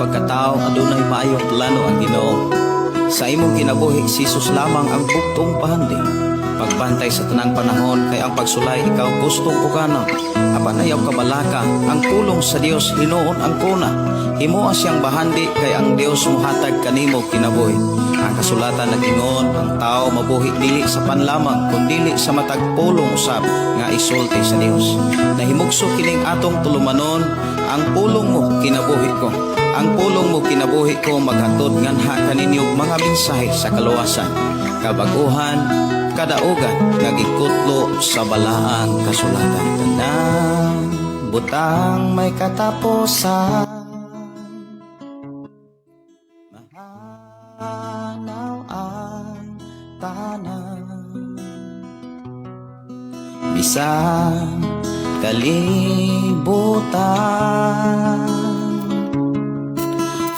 pagkatao adunay maayong plano ang Ginoo. Sa imong kinabuhi si Jesus lamang ang bugtong pahandi. Pagbantay sa tanang panahon kay ang pagsulay ikaw gustong kukanon. Apan ayaw kabalaka ang pulong sa Dios hinuon ang kuna. Himuha siyang bahandi kay ang Dios muhatag kanimo kinabuhi. Ang kasulatan nagingon ang tao mabuhi dili sa panlamang kundi sa matag pulong usab nga isulti sa Dios. Nahimugso kining atong tulumanon ang pulong mo kinabuhi ko. Ang pulong mo kinabuhi ko maghatod nganha kaninyong mga mensahe sa kaluwasan, kabaguhan, kadaugan nga gikutlo sa balaang kasulatan. Tanang butang may katapusan, mahanaw ang tanan, bisang kalibutan,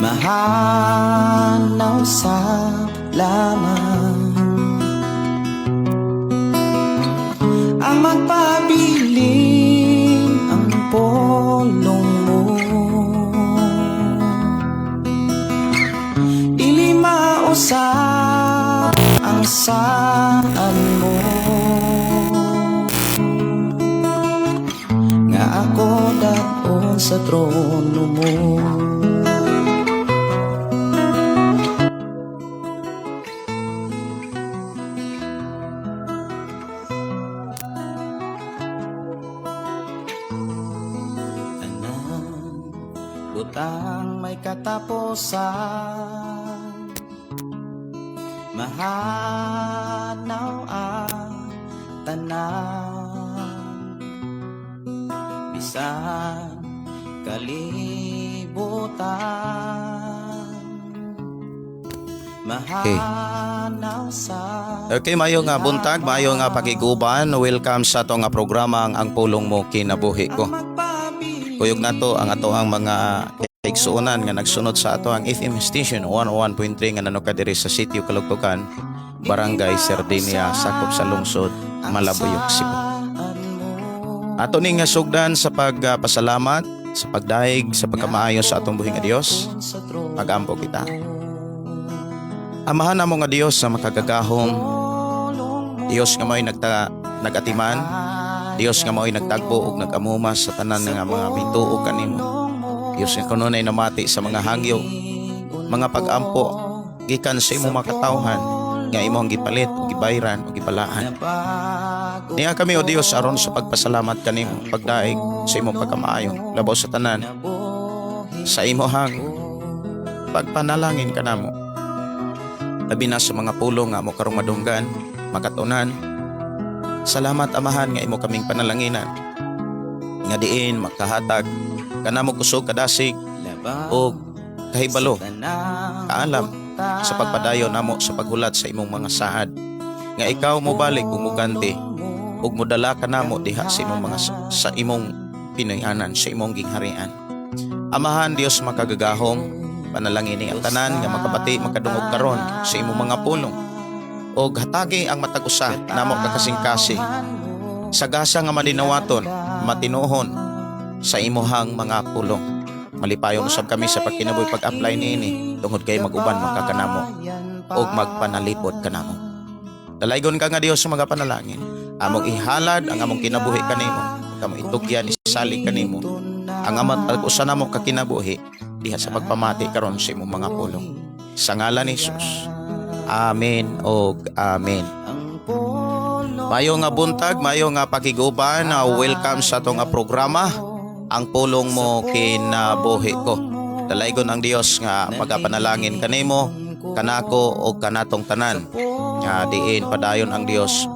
mahanaw sa laman. Ang magpabiling ang pulong mo, dili mausap ang saan mo, nga ako daon sa trono mo. Butang may katapusan, mahanaw ang tanan, bisan kalibutan, mahanaw sa. Okay, mayo nga buntag, mayo nga pakiguban. Welcome sa ato nga programa ang pulong mo kinabuhi ko. Kuyog nato ang ato ang mga kaigsuonan nga nagsunod sa ato ang FM station 101.3 nga nanuka diri sa Sitio Kalugtukan, Barangay Sardinia, sakop sa lungsod Malabuyok, Cebu. Ato ning nga sugdan sa pagpasalamat, sa pagdaig, sa pagkamaayo sa atong buhi nga Dios. Pagampo kita. Amahan namo nga Dios sa makagagahom, Dios nga mo'y nagatiman, Dios nga mo'y nagtagbo ug nagamuma sa tanan nga mga bituog kanimo. Dios nga kanunay namati sa mga hangyo, mga pag-ampo gikan sa imong makatawhan nga imong gipalit ug gibayran ug gibalaan. Niya kami o Dios aron sa pagpasalamat kanimo, pagdaig sa imong pagkamaayo labaw sa tanan, sa imong pagpanalangin kanamo. Labi na sa mga pulong nga mo karong madunggan, makatunan. Salamat Amahan nga imo kaming panalanginan, nga diin makahatag kanamo kusog kadasig o kahibalo kaalam sa pagpadayon namo sa paghulat sa imong mga saad, nga ikaw mo balik ug muganti ug modala kanamo diha sa imong mga sa imong pinayanan, sa imong gingharian. Amahan Dios makagagahom, panalangini ang tanan nga makabati makadungog karon sa imong mga pulong, o hatagi ang matag-usa namo kakasing-kasing sa gasa nga malinawaton matinuhon sa imuhang mga pulong. Malipayon usab kami sa pagkinabuhi pag-apply niini tungod kay mag-uban makakanamo og magpanalipod kanamo. Dalaygon ka nga Dios sa mga panalangin, among ihalad ang among kinabuhi kanimo, kamo itugyan isalig kanimo ang among tag-usa namo ka kinabuhi diha sa pagpamati karon sa imong mga pulong. Sa ngalan ni Jesus. Amen og amen. Mayo nga buntag, mayo nga pakiguban. Welcome sa atong programa ang pulong mo kinabuhi ko. Dalaygon ang Dios nga magapanalangin kanimo, kanako o kanatong tanan. Diin padayon ang Dios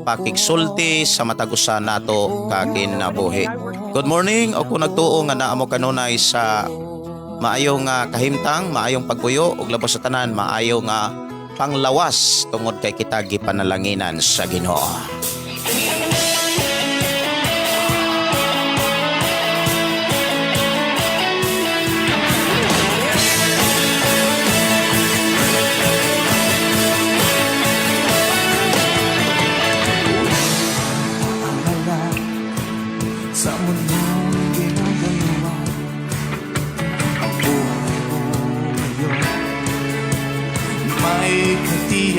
pakigsulti sa matagusa nato kakinabuhi. Good morning o kung nagtuo nga naa mo kanunay sa maayong kahimtang, maayong pagpuyo ug labas sa tanan, maayong panglawas tungod kay kita gipanalanginan sa Ginoo. Sa mundong ginagawa,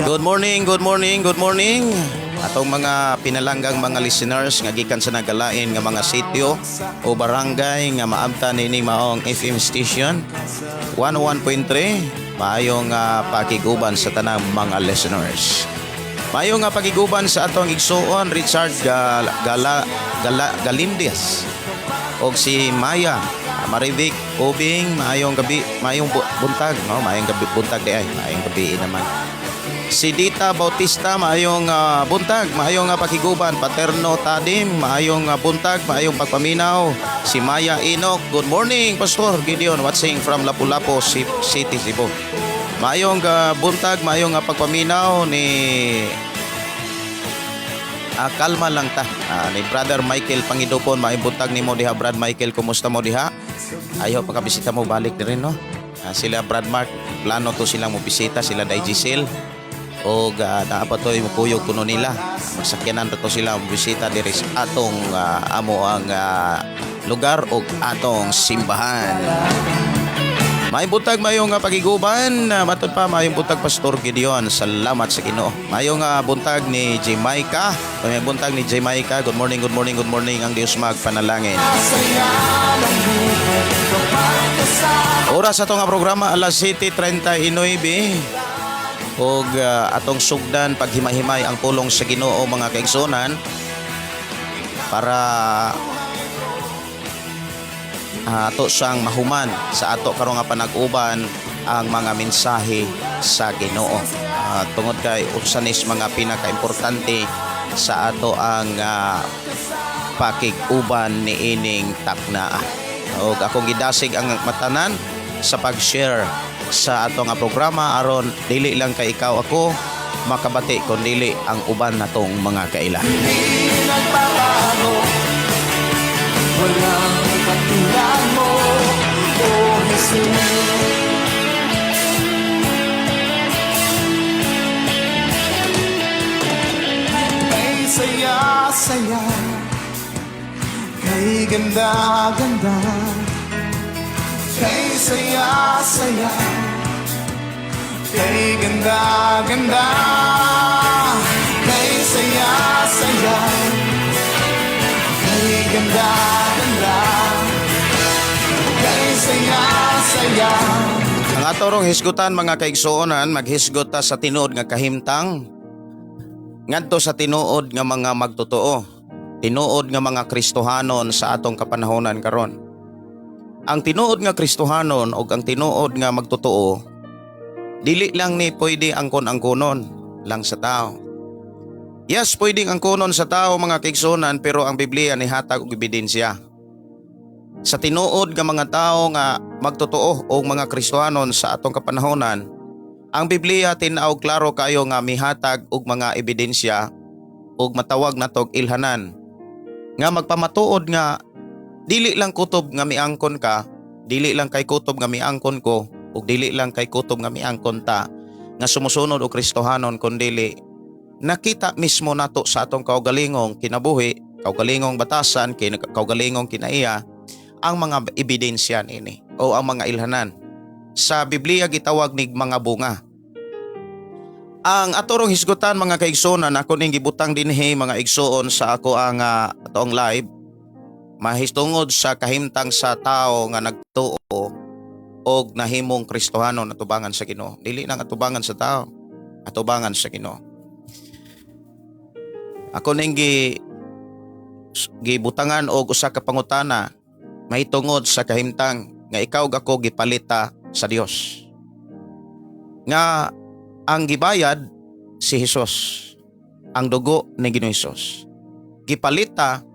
Good morning, good morning, good morning. Atong mga pinalanggang mga listeners nga gikan sa nagalain nga mga sitio o barangay nga maabtan ini maong FM station 101.3. Maayong pakiguban sa tanang mga listeners. Maayong pakiguban sa atong igsuon Richard Galindes og si Maya Marivic Obing. Maayong gabi, maayong buntag, no? Maayong gabi buntag di ay, maayong gabi naman. Si Dita Bautista, maayong buntag, maayong pakiguban. Paterno Tadim, maayong buntag, maayong pagpaminaw. Si Maya Inok, good morning Pastor Gideon, watching from Lapu-Lapu City, Cebu. Maayong buntag, maayong pagpaminaw ni kalma lang ta. Ni Brother Michael Pangidopon, maayong buntag ni mo diha. Brad Michael, kumusta mo diha? Ayaw pagkabisita mo balik na rin, no? Sila Brad Mark, plano to silang mo bisita, sila Day Giselle. O dapat to mukuyog kuno nila. Magsakyanan to sila bisita diri sa atong amo ang lugar o atong simbahan. May butag mayong pagiguban, matod pa mayong butag Pastor Gideon. Salamat sa Ginoo. Mayong buntag ni Jamaica. May buntag ni Jamaica. Good morning, good morning, good morning. Ang Dios magpanalangin. Oras atong programa alas 7:39. Og atong sugdan paghimay-himay ang pulong sa Ginoo mga kaigsunan para ato siyang mahuman sa ato karong nga panag-uban ang mga mensahe sa Ginoo. Tungod kay usanis mga pinaka-importante sa ato ang pakig-uban ni ining takna. Og akong gidasig ang matanan sa pag-share sa ato nga programa aron dili lang kay ikaw ako makabati kun dili ang uban natong mga kaila. Walang katulad mo, oh Jesus. Kay saya-saya, kay ganda-ganda, kay saya-saya, kay ganda-ganda, kay saya-saya, kay ganda-ganda, kay saya-saya. Ang ato rong hisgutan mga kaigsuonan, maghisgot ta sa tinuod nga kahimtang ngadto sa tinuod nga mga magtotoo, tinuod nga mga Kristohanon sa atong kapanahonan karon. Ang tinuod nga Kristohanon o ang tinuod nga magtotoo, dili lang ni pwede angkon-angkonon lang sa tao. Yes, pwedeng angkonon sa tao mga kaigsuonan, pero ang Biblia ni hatag og ebidensya. Sa tinuod nga mga tao nga magtotoo o mga Kristohanon sa atong kapanahonan, ang Biblia tinaog klaro kayo nga mihatag og mga ebidensya og matawag natog ilhanan nga magpamatuod nga dili lang kutob nga miangkon ka, dili lang kay kutob nga miangkon ko, ug dili lang kay kutob nga miangkon ta nga sumusunod og Kristohanon, kundi nakita mismo nato sa atong kaugalingong kinabuhi, kaugalingong batasan, kaugalingong kinaiya ang mga ebidensya nini o ang mga ilhanan. Sa Biblia gitawag nig mga bunga. Ang aturong hisgutan mga kaigsuonan, ako ning gibutang dinhi mga igsuon sa ako ang atong live mahistungod sa kahimtang sa tao nga nagtuo og nahimong Kristohanon atubangan sa Ginoo. Dili nang atubangan sa tao, atubangan sa Ginoo. Ako ning gibutangan og usa ka pangutana mahitungod sa kahimtang nga ikaw ako gipalita sa Dios. Nga ang gibayad si Hesus, ang dugo ni Ginoong Hesus. Gipalita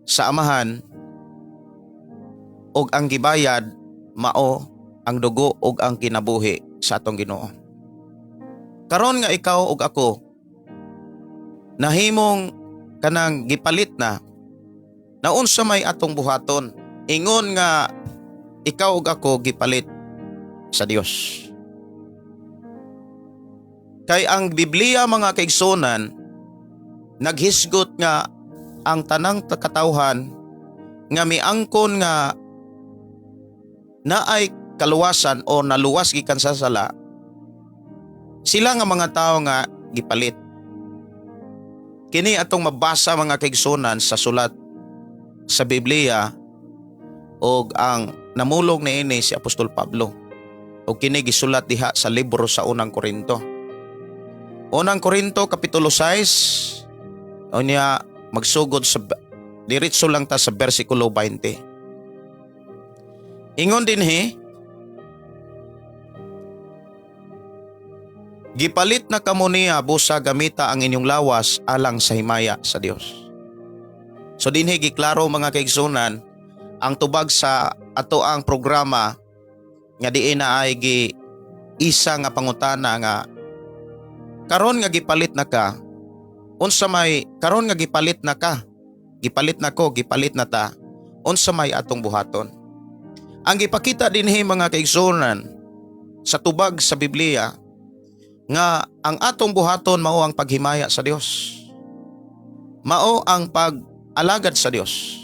sa Amahan og ang gibayad mao ang dugo og ang kinabuhi sa atong Ginoo. Karon nga ikaw og ako nahimong kanang gipalit na unsa may atong buhaton, ingon nga ikaw ug ako gipalit sa Dios. Kay ang Biblia mga kaigsuonan naghisgot nga ang tanang katawhan nga miangkon nga naay kaluwasan o naluwas gikan sa sala Sila nga mga tao nga gipalit. Kini atong mabasa mga kaigsunan sa sulat sa Biblia o ang namulog ni ini si Apostol Pablo. O kini gisulat diha sa libro sa Unang Korinto. Unang Korinto Kapitulo 6, o niya magsugod sa diretso lang ta sa versikulo 20. Ingon dinhi, gipalit na kamo niya busa gamita ang inyong lawas alang sa himaya sa Dios. So dinhi giklaro mga kaigsunan ang tubag sa ato ang programa nga diin na ay isa nga pangutana nga karon nga gipalit na ka, unsa may karon nga gipalit na ka, gipalit na ko, gipalit na ta, unsa may atong buhaton. Ang gipakita dinhi mga kaigsunan sa tubag sa Biblia nga ang atong buhaton mao ang paghimaya sa Dios. Mao ang pag-alagad sa Dios.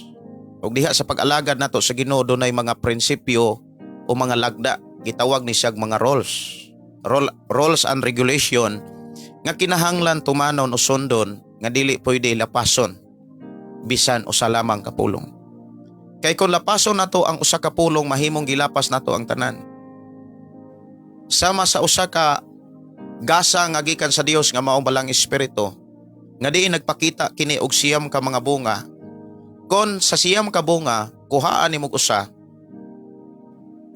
Ug diha sa pag-alagad nato sa Ginoo dunay mga prinsipyo o mga lagda, gitawag ni siyang mga rules and regulation nga kinahanglan tumanon o sundon nga dili pwede lapason bisan usa lamang kapulong. Kay kung lapason nato ang usa ka pulong, mahimong gilapas nato ang tanan. Sama sa usa ka gasa nga gikan sa Dios nga maong balang espiritu nga diin nagpakita kini og siyam ka mga bunga. Kon sa siyam ka bunga kuhaan nimo usa,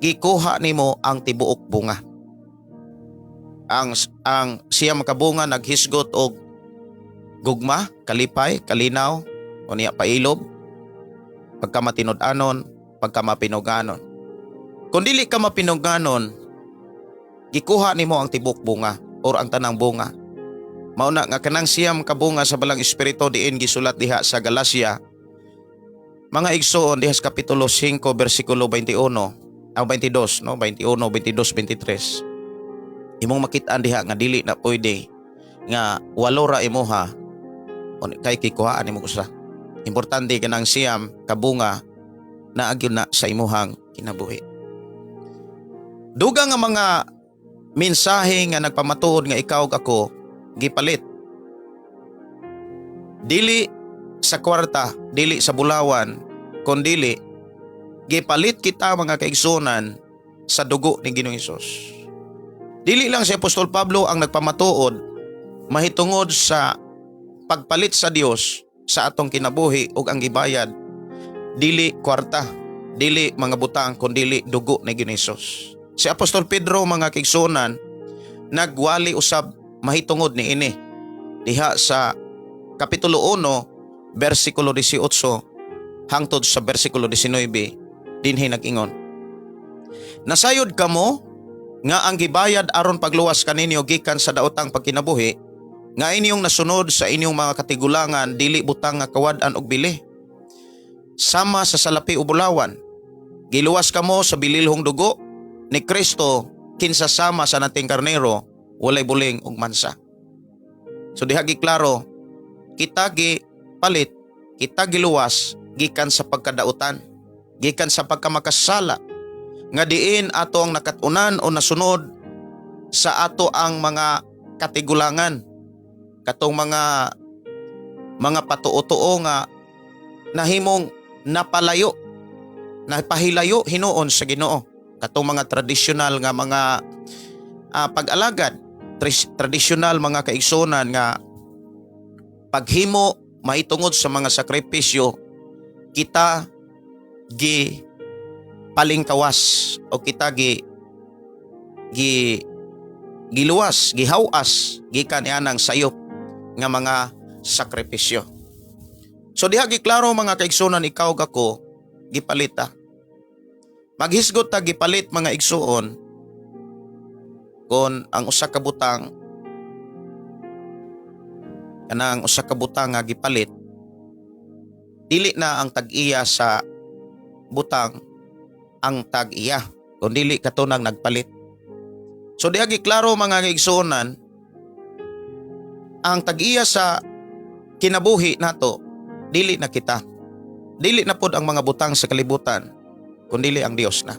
gikuha nimo ang tibuok bunga. Ang siyam ka bunga naghisgot og gugma, kalipay, kalinaw, o niya pailob, pagkamatinud-anon, pagkamapinuganon. Kung dili ka mapinuganon, gikuha nimo ang tibuok bunga or ang tanang bunga. Mauna nga kanang siyam ka bunga sa balang espiritu diin gisulat diha sa Galacia. Mga igsoon diha sa kapitulo 5 bersikulo 21 o 22, no? 21, 22, 23. Imong makitaan diha nga dili na pwede nga walora imuha o kay kikuhaan nimo usa. Importante kanang siyam kabunga na agyon na sa imuhang kinabuhi. Dugang nga mga mensahe nga nagpamatuod nga ikaw ako gipalit. Dili sa kwarta, dili sa bulawan, kundili gipalit kita mga kaigsunan sa dugo ni Ginoong Hesus. Dili lang si Apostol Pablo ang nagpamatuod mahitungod sa pagpalit sa Dios sa atong kinabuhi ug ang gibayad dili kwarta, dili mga butang kundi dugo ni Ginoong Hesus. Si Apostol Pedro mga kaigsunan nagwali usab mahitungod ni ini diha sa kapitulo 1 bersikulo 18 hangtod sa bersikulo 19 dinhi nag-ingon, nasayod kamo nga ang gibayad aron pagluwas kaninyo gikan sa daotang pagkinabuhi nga inyong nasunod sa inyong mga katigulangan dili butang nga kawad-an og bili sama sa salapi o bulawan. Giluwas kamo sa bililhong dugo ni Kristo kinsa sama sa nating karnero walay buling ug mansa. So diha giklaro kita gipalit, kita giluwas gikan sa pagkadautan, gikan sa pagkamakasala nga diin ato ang nakatunan o nasunod sa ato ang mga katigulangan, katong mga patuo-tuo nga nahimong napalayo, napahilayo hinuon sa Ginoo, katong mga tradisyonal nga mga pag-alagad, tradisyonal mga kaigsunan nga paghimo mahitungod sa mga sakripisyo, kita palingkawas o kita giluwas, gihawas gikan yanang sayop nga mga sakripisyo. So diha giklaro mga kaigsunan ikaw ako gipalita. Maghisgot ta gipalit mga igsuon kon ang usa ka butang kanang usa ka butang nga gipalit dili na ang tag-iya sa butang ang tag-iya kundi katunang nagpalit. So diha giklaro mga kaigsuonan ang tag-iya sa kinabuhi nato dili na kita, dili na pod ang mga butang sa kalibutan kundi ang Dios na.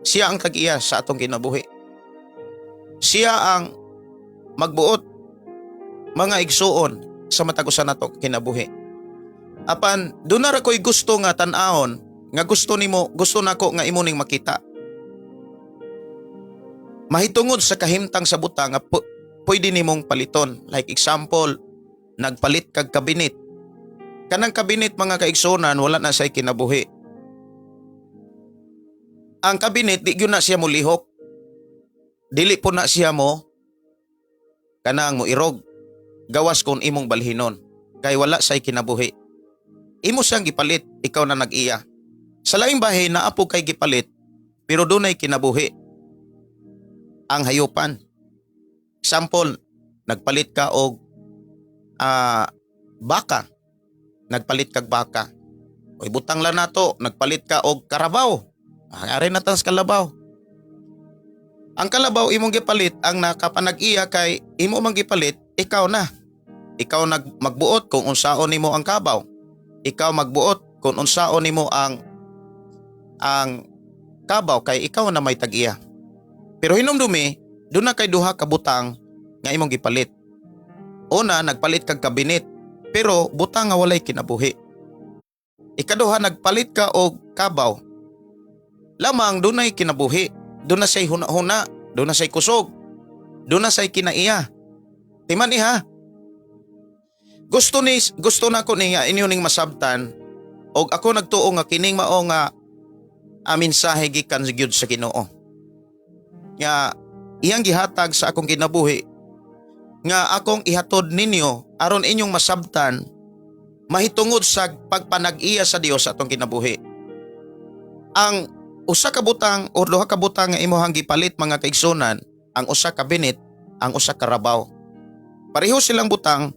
Siya ang tag-iya sa atong kinabuhi. Siya ang magbuot mga igsuon sa matag usa nato kinabuhi. Apan doon na ra ko'y gusto nga tan-ahon nga gusto nako nga imo ning makita. Mahitungod sa kahimtang sa butang nga pwede nimong paliton. Like example, nagpalit kag kabinet. Kanang kabinet mga kaigsunan wala na say kinabuhi. Ang kabinet di gyud na siya mo lihok. Dili po na siya mo kanang mo irog. Gawas kon imong balhinon. Kay wala say kinabuhi. Imo siyang gipalit, ikaw na nag-iya. Sa laing bahay naapo kay gipalit, pero dunay kinabuhi. Ang hayupan. Example, nagpalit ka og baka. Nagpalit kag baka. O ibutang lang nato, nagpalit ka og karabaw. Ari na tas kalabaw. Ang kalabaw imong gipalit, ang nakapanag-iya kay imo mang gipalit, ikaw na. Ikaw magbuot kung unsaon nimo ang kabaw. Ikaw magbuot kung unsaon nimo ang kabaw kay ikaw na may tag-iya. Pero hinumdumi, doon na kay duha ka butang nga imong gipalit. Una, nagpalit kag kabinet, pero butang nga walay kinabuhi. Ikaduha, nagpalit ka og kabaw. Lamang dunay kinabuhi, doon na say huna-huna, doon na say kusog, doon na say kinaiya. Timan iha. Gusto na ko niya inyo ning masabtan og ako nagtuo nga kining mao nga mensahe gikan gyud sa Ginoo. Nga iyang gihatag sa akong kinabuhi nga akong ihatod ninyo aron inyong masabtan mahitungod sa pagpanag-iya sa Dios sa atong kinabuhi. Ang usa ka butang o duha ka butang nga imong gipalit mga kaigsunan, ang usa ka binit, ang usa ka rabaw. Pareho silang butang,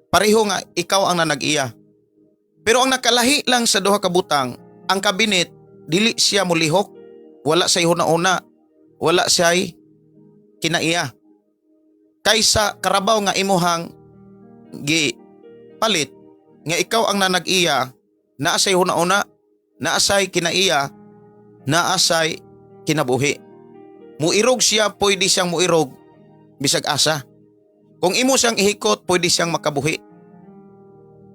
pareho nga ikaw ang nanag-iya. Pero ang nakalahi lang sa duha ka butang, ang kabinet dili siya mulihok, wala say huna-una, wala siya'y kinaiya. Kaysa karabaw nga imuhang gipalit, nga ikaw ang nanag-iya, naasay huna-una, naasay kinaiya, naasay kinabuhi. Muirog siya, pwede siyang muirog, bisag asa. Kung imo siyang ihikot, pwede siyang makabuhi.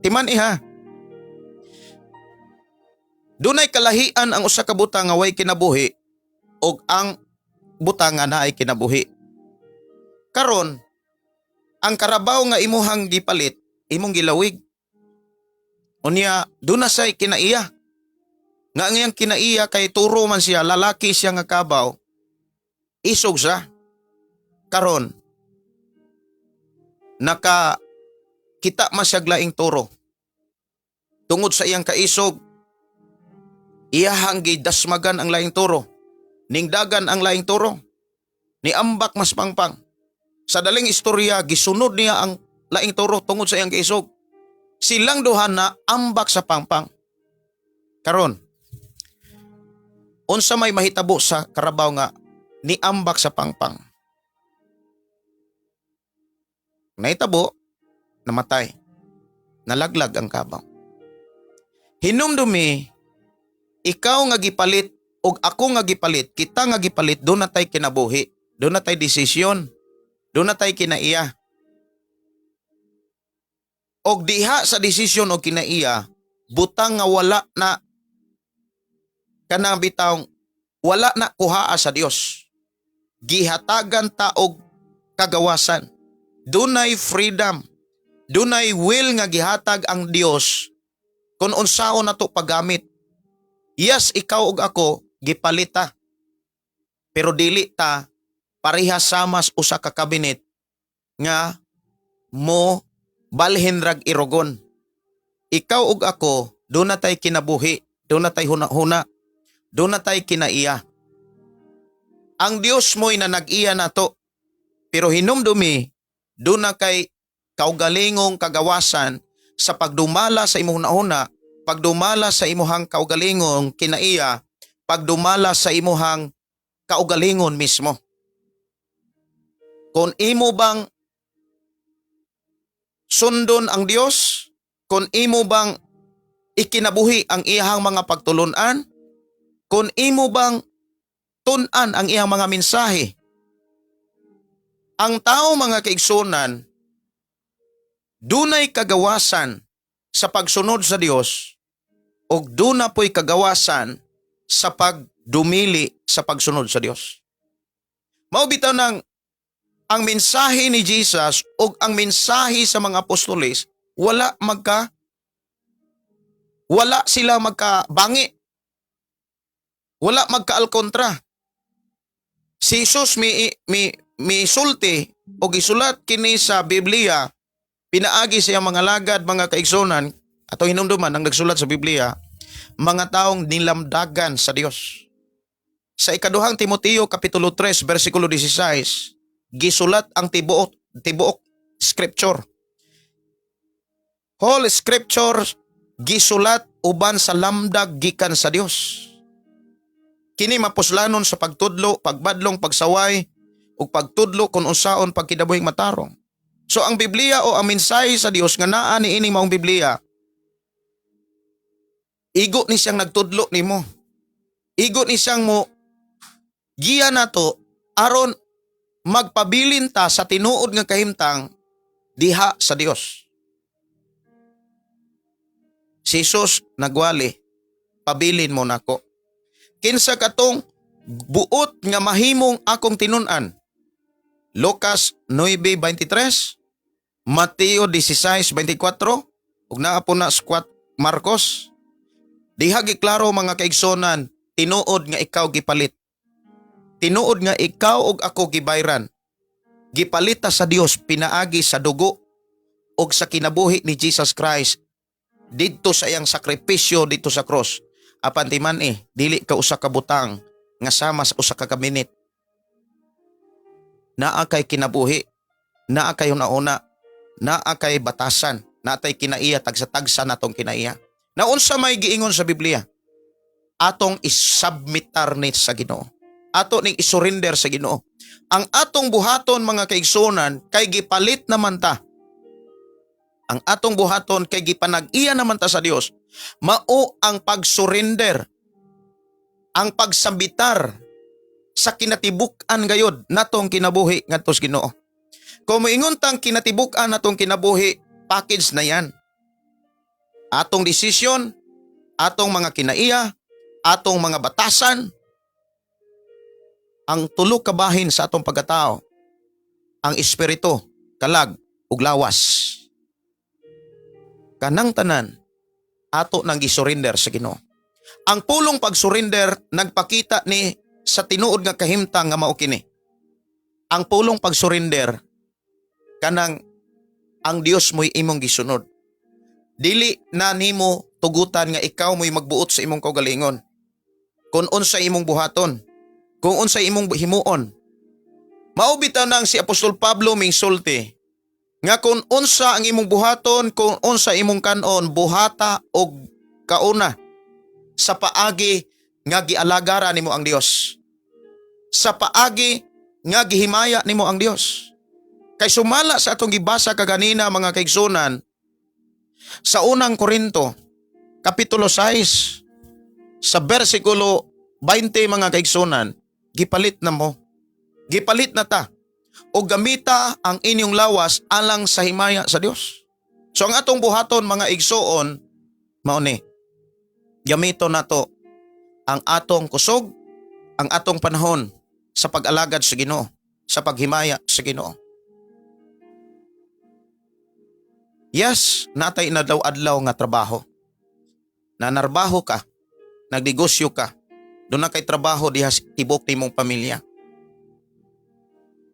Timan iha. Dunay kalahian ang usa ka butang nga way kinabuhi og ang butang nga naay kinabuhi. Karon, ang karabaw nga imuhang gipalit, imong gilawig. Unya, duna say kinaiya. Nga ngayang kinaiya kay turo man siya, lalaki siya nga kabaw, isog siya. Karon, kita man siya laing turo. Tungod sa iyang kaisog, iyahang gidasmagan ang laing turo. Ningdagan ang laing turo. Niambak mas pangpang. Sa daling istorya, gisunod niya ang laing turo tungod sa iyang kaisog. Silang duha na ambak sa pangpang. Karon, unsa may mahitabo sa karabaw nga niambak sa pangpang? Nahitabo, namatay. Nalaglag ang kabaw. Hinumdumi, ikaw nga gipalit og ako nga gipalit, kita nga gipalit, doon na tayo kinabuhi, doon na tayo desisyon, doon na tayo kinaiya. Og diha sa desisyon o kinaiya, butang nga wala na kanang bitawng wala na kuhaa sa Dios. Gihatagan ta og kagawasan. Dunay freedom. Dunay will nga gihatag ang Dios kung unsaon nato paggamit. Yes, ikaw ug ako gipalita. Pero dili ta parehas samas usa ka kabinet nga mo balhin rag irogon. Ikaw ug ako, doon na tayo kinabuhi, doon na tayo huna-huna, doon na tayo kinaiya. Ang Dios mo'y na nag-iya nato, pero hinumdumi, doon na kay kaugalingong kagawasan sa pagdumala sa imong huna-huna, pagdumala sa imuhang kaugalingong kinaiya, pagdumala sa imuhang kaugalingon mismo. Kung imo bang sundon ang Dios, kung imo bang ikinabuhi ang iyang mga pagtulunan, kung imo bang tunan ang iyang mga mensahe, Ang tao mga kaigsunan, dunay kagawasan sa pagsunod sa Dios o duna po'y kagawasan sa pagdumili sa pagsunod sa Dios. Mao bitaw nang ang mensahe ni Jesus o ang mensahe sa mga apostoles wala sila magkabangi. Wala magkaalkontra. Si Jesus mi sulti o gisulat kini sa Biblia, pinaagi siya mga lagad, mga kaigsunan, ato hinumduman ang nagsulat sa Biblia, mga taong nilamdagan sa Dios. Sa ikaduhang Timoteo kapitulo 3 versikulo 16, gisulat ang tibuok scripture. Whole scripture gisulat uban sa lamdag gikan sa Dios. Kini mapuslanon sa pagtudlo, pagbadlong, pagsaway, ug pagtudlo kung unsaon pagkidabuhing matarong. So ang Biblia o ang mensahe sa Dios nga naa ni ining maong Biblia, igo ni siyang nagtudlo nimo. Igo ni siyang mo giya nato aron magpabilin ta sa tinuod nga kahimtang diha sa Dios. Si Jesus nagwali, pabilin mo nako. Kinsa katong buot nga mahimong akong tinun-an? Lucas 9:23, Mateo 16:24, ug naa po na Marcos. Diha giklaro mga kaigsonan, tinuod nga ikaw gipalit. Tinuod nga ikaw ug ako gibayran. Gipalita sa Dios pinaagi sa dugo ug sa kinabuhi ni Jesus Christ didto sa iyang sakripisyo dito sa cross. Apan timan dili ka usa ka butang nga sama sa usa ka kaminit. Naa kay kinabuhi, naa kay una-una, naa kay batasan, natay kinaiya tagsa-tagsa natong kinaiya. Na unsa may giingon sa Biblia? Atong isubmitar ni sa Ginoo. Ato ning isurrender sa Ginoo. Ang atong buhaton mga kaigsunan kay gipalit naman ta. Ang atong buhaton kay gipanag-iya naman ta sa Dios. Mao ang pagsurrender, ang pagsambitar sa kinatibuk-an gayod natong kinabuhi ngadto sa Ginoo. Kung moingon tang kinatibuk-an natong kinabuhi, package na yan. Atong desisyon, atong mga kinaiya, atong mga batasan, ang tulo ka bahin sa atong pagkatao, ang espiritu, kalag, ug lawas. Kanang tanan, ato nang gisurrender sa Ginoo. Ang pulong pagsurrender nagpakita ni sa tinuod nga kahimtang nga mao kini. Ang pulong pagsurrender kanang ang Dios mo'y imong gisunod. Dili na nimo tugutan nga ikaw mo'y magbuot sa imong kaugalingon. Kung unsa imong buhaton, kung unsa imong himuon. Mao bitaw nang si Apostol Pablo mingsulti nga kung unsa ang imong buhaton, kung unsa imong kanon, buhata og kauna sa paagi nga gialagara nimo ang Dios. Sa paagi nga gihimaya nimo ang Dios. Kay sumala sa atong gibasa kaganina mga kaigsunan sa unang Korinto kapitulo 6 sa bersikulo 20 mga kaigsunan, gipalit na mo. Gipalit na ta. O gamita ang inyong lawas alang sa himaya sa Dios. So ang atong buhaton mga igsoon, mao ni, gamito nato ang atong kusog, ang atong panahon sa pag-alagad sa Ginoo, sa paghimaya sa Ginoo. Yes, natay na adlaw nga trabaho. Nanarbaho ka, nagnegosyo ka, doon na kay trabaho diha tibok nimong pamilya.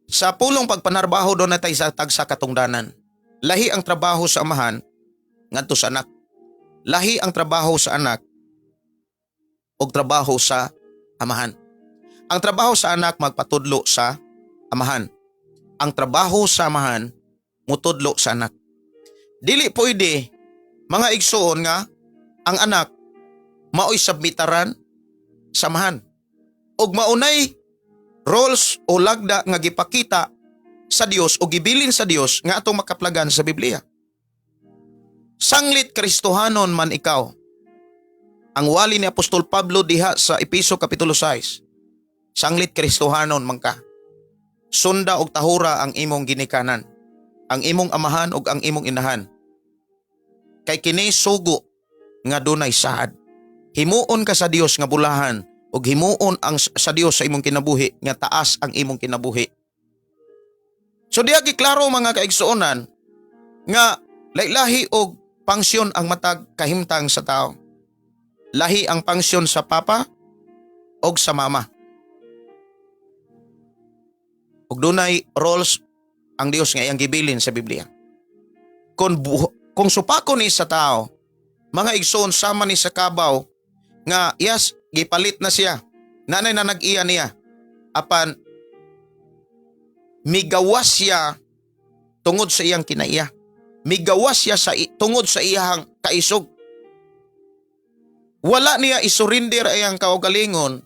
Sa pulong pagpanarbaho doon na tayo sa tagsa katungdanan. Lahi ang trabaho sa amahan ngadto sa anak. Lahi ang trabaho sa anak o trabaho sa amahan. Ang trabaho sa anak magpatudlo sa amahan. Ang trabaho sa amahan mutudlo sa anak. Dili pwede mga igsoon nga ang anak mao'y submitaran sa amahan. Og maunay roles o lagda nga gipakita sa Dios o gibilin sa Dios nga atong makaplagan sa Biblia. Sanglit Kristohanon man ikaw. Ang wali ni Apostol Pablo diha sa Epeso kapitulo 6. Sanglit Kristohanon man ka. sunda og tahura ang imong ginikanan, ang imong amahan ug ang imong inahan. Kay kini sugo nga dunay saad. Himuon ka sa Dios nga bulahan ug himuon ang sa Dios sa imong kinabuhi nga taas ang imong kinabuhi. So diha giklaro mga kaigsuonan nga lahi-lahi og pangsyon ang matag kahimtang sa tao. Lahi ang pangsyon sa papa og sa mama. Ug dunay roles ang Dios nga iyang gibilin sa Biblia. Kung supako ni sa tao, mga igsoon sama ni sa kabaw nga yes, gipalit na siya. Nanay na nag-iya niya. Apan migawas siya tungod sa iyang kinaiya. Migawas siya tungod sa iyang kaisog. Wala niya isurinder iyang kaugalingon.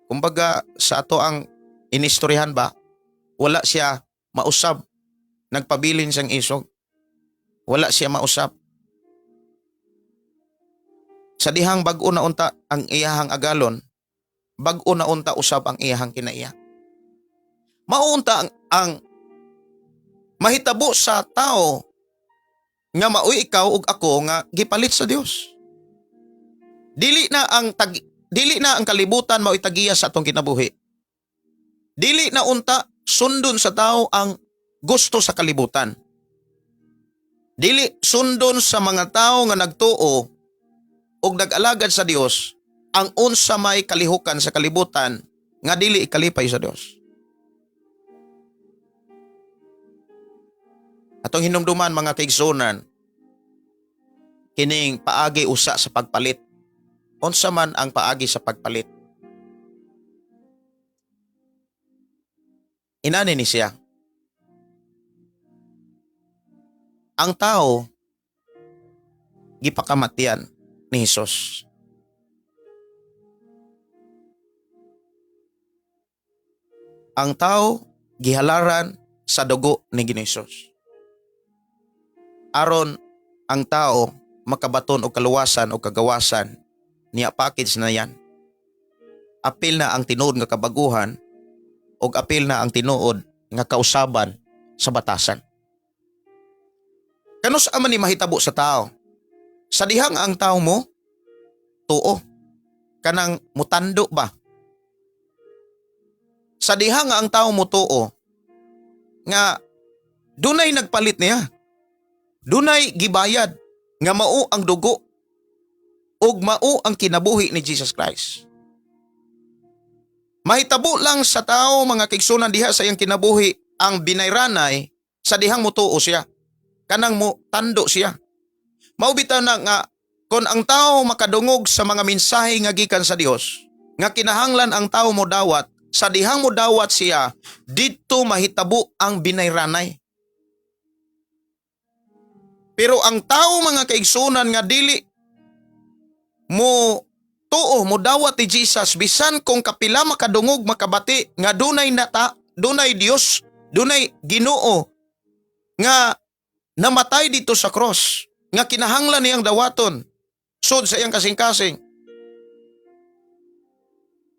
Kumbaga sa ato ang inistoryahan ba, wala siya mausab. Nagpabilin siyang isog. Wala siya mausab. Sa dihang bag-o na unta ang iyahang agalon, bag-o na unta usab ang iyahang kinaiya. Maunta ang mahitabo sa tao nga maoy ikaw ug ako nga gipalit sa Dios. Dili na ang kalibutan mao itagiya sa atong kinabuhi. Dili na unta sundon sa tao ang gusto sa kalibutan. Dili sundon sa mga tao nga nagtuo ug nag-alagad sa Dios ang unsa may kalihukan sa kalibutan nga dili ikalipay sa Dios. Atong hinumduman mga kaigsuonan, kining paagi usa sa pagpalit. Unsa man ang paagi sa pagpalit? Inani ni siya. Ang tao gipakamatyan ni Hesus. Ang tao gihalaran sa dugo ni Hesus. Aron ang tao makabaton og kaluwasan o kagawasan niya package na yan. Apil na ang tinuod nga kabaguhan o apil na ang tinuod nga kausaban sa batasan. Kanus aman ni mahitabo sa tao? Sa dihang ang tao mo, tuo. Kanang mutando ba? Sa dihang ang tao mo tuo, nga dunay nagpalit niya. Dunay gibayad nga mao ang dugo ug mao ang kinabuhi ni Jesus Christ. Mahitabo lang sa tao mga kaigsuonan diha sa iyang kinabuhi ang binayranay sa dihang mutuo siya. Kanang mo tando siya. Mao bitaw na nga kung ang tao makadungog sa mga mensahe nga gikan sa Dios, nga kinahanglan ang tao mo dawat, sa dihang mo dawat siya, didto mahitabo ang binayranay. Pero ang tao mga kaigsuonan nga dili mo tuo mo dawat ni Jesus, bisan kung kapila makadungog makabati nga dunay Dios, dunay Ginoo nga namatay dito sa cross, nga kinahanglan niyang dawaton sud sa iyang kasing-kasing.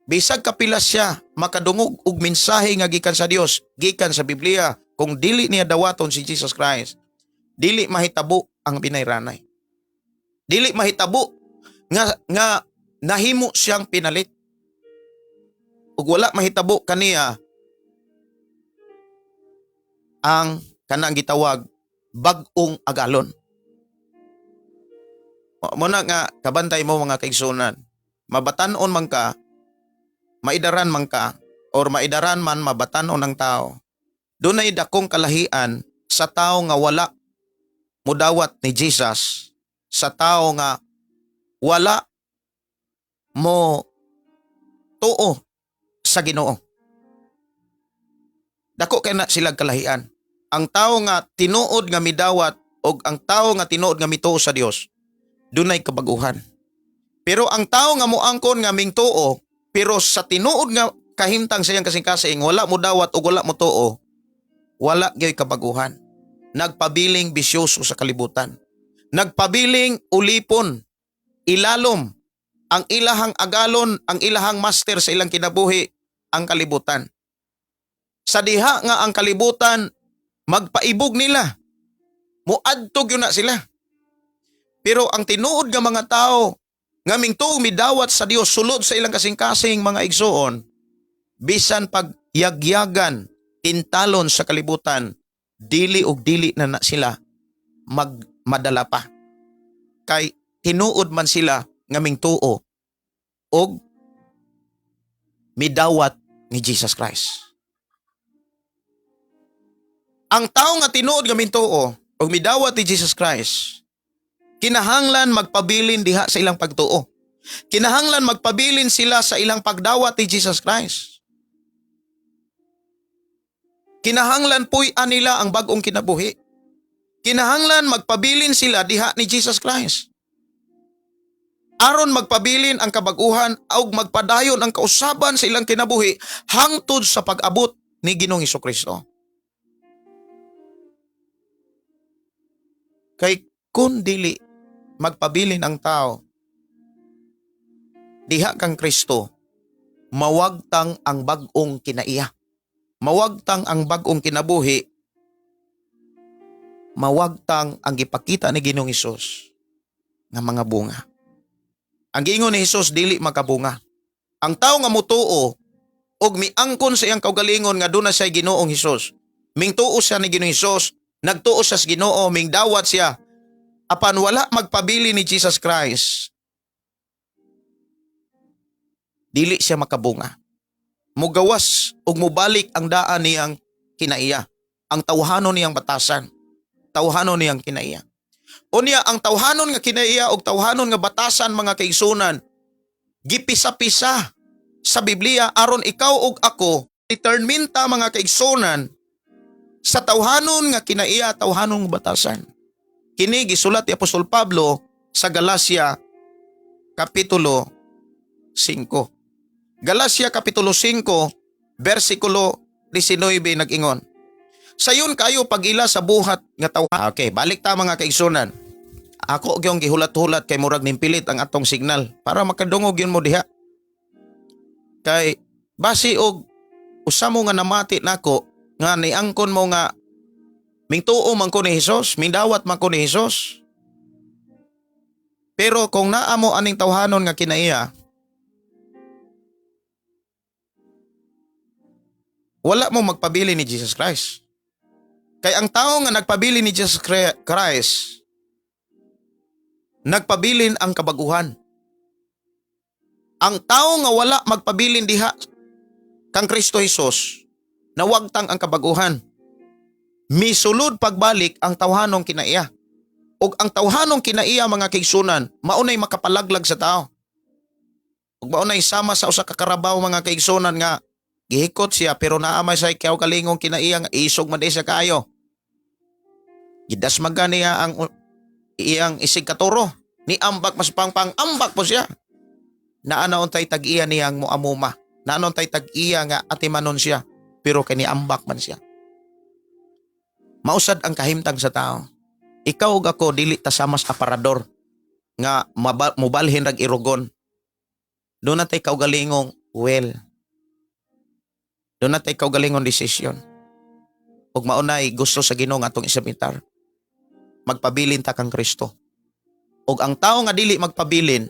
Bisag kapila siya makadungog og mensahe nga gikan sa Dios, gikan sa Biblia, kung dili niya dawaton si Jesus Christ, dili mahitabo ang binayranay. Dili mahitabo nga nahimo siyang pinalit. Ug wala mahitabo kaniya ang kanang gitawag bag-ong agalon. Muna nga kabantay mo mga kaigsuonan, mabatan-on man ka, maidaran man ka, or maidaran man mabatan-on ng tao, dunay dakong kalahian sa tao nga wala mudawat ni Jesus, sa tao nga wala mo tuo sa Ginoo. Dako kay na sila kalahian. Ang tao nga tinuod nga midawat o ang tao nga tinuod nga mituo sa Dios, dunay kabaguhan. Pero ang tao nga moangkon nga mingtuo, pero sa tinuod nga kahimtang sa iyang kasing-kasing, wala mo dawat o wala mo tuo, wala gyud kabaguhan. Nagpabiling bisyoso sa kalibutan. Nagpabiling ulipon, ilalom, ang ilahang agalon, ang ilahang master sa ilang kinabuhi, ang kalibutan. Sa diha nga ang kalibutan magpaibog nila. Muadtog yun na sila. Pero ang tinuod nga mga tao nga mingtuong midawat sa Dios sulod sa ilang kasing-kasing mga igsoon, bisan pag yagyagan, tintalon sa kalibutan, dili og dili na sila magmadala pa. Kay tinuod man sila nga mingtuo og midawat ni Jesus Christ. Ang tao nga tinuod nga mingtuo og midawat ni Jesus Christ, kinahanglan magpabilin diha sa ilang pagtuo. Kinahanglan magpabilin sila sa ilang pagdawat ni Jesus Christ. Kinahanglan puy-an nila ang bagong kinabuhi. Kinahanglan magpabilin sila diha ni Jesus Christ. Aron magpabilin ang kabaguhan o magpadayon ang kausaban sa ilang kinabuhi hangtod sa pag-abot ni Ginoong Hesukristo. Kay kun dili magpabilin ang tao diha kang Kristo, mawagtang ang bagong kinaiya. Mawagtang ang bagong kinabuhi. Mawagtang ang gipakita ni Ginoong Hesus nga mga bunga. Ang giingon ni Hesus dili makabunga. Ang tao nga mutuo og miangkon sa iyang kaugalingon nga duna siya Ginoong Hesus. Mingtuo siya ni Ginoong Hesus, nagtuo siya sa Ginoo, mingdawat siya. Apan wala magpabili ni Jesus Christ, dili siya makabunga. Mugawas ug mubalik ang daan niyang kinaiya. Ang tawhanon niyang batasan. Tawhanon niyang kinaiya. Unya ang tawhanon nga kinaiya ug tawhanon nga batasan mga kaigsunan, gipisa-pisa sa Biblia aron ikaw ug ako determinta mga kaigsunan sa tawhanon nga kinaiya, tawhanon nga batasan. Kini gisulat ni Apostol Pablo sa Galacia Kapitulo 5. Galacia Kapitulo 5, versikulo 19 nag-ingon, sayon kayo pag-ila sa buhat nga tawhanon. Okay, balik ta mga kaigsunan. Ako gyung gihulat-hulat kay murag nimpilit ang atong signal para makadungog yun mo diha. Kay basi og usa mo nga namati nako nga niangkon mo nga mingtuo man ko ni Hesus, mindawat man ko ni Hesus. Pero kung naa mo aning tawhanon nga kinaiya, wala mo magpabili ni Jesus Christ. Kay ang tao nga nagpabili ni Jesus Christ, nagpabilin ang kabaguhan. Ang tao nga wala magpabilin diha kang Kristo Jesus, nawagtang ang kabaguhan. Misulod pagbalik ang tawhanong kinaiya. Og ang tawhanong kinaiya mga kaigsunan, maunay makapalaglag sa tao. Og maunay sama sa usa ka karabaw mga kaigsunan nga gihikot siya pero naamay sa ikaw kalingong kinaiya nga isog man siya kayo. Gidasmagan niya ang iyang isig katuro. Ni ambak mas pangpang ambak po siya. Naanaon tay tag-iya niyang muamuma. Naanaon tay tag-iya nga atimanon siya. Pero kani ambak man siya. Mausad ang kahimtang sa tao. Ikaw ug ako dili ta samas aparador nga mobalhin rag irugon. Doon natay kaugalingong well. Doon natay kaugalingong desisyon. Ug maunay gusto sa Ginoo nga atong isamitar. Magpabilin ta kang Kristo. Og ang tao nga dili magpabilin,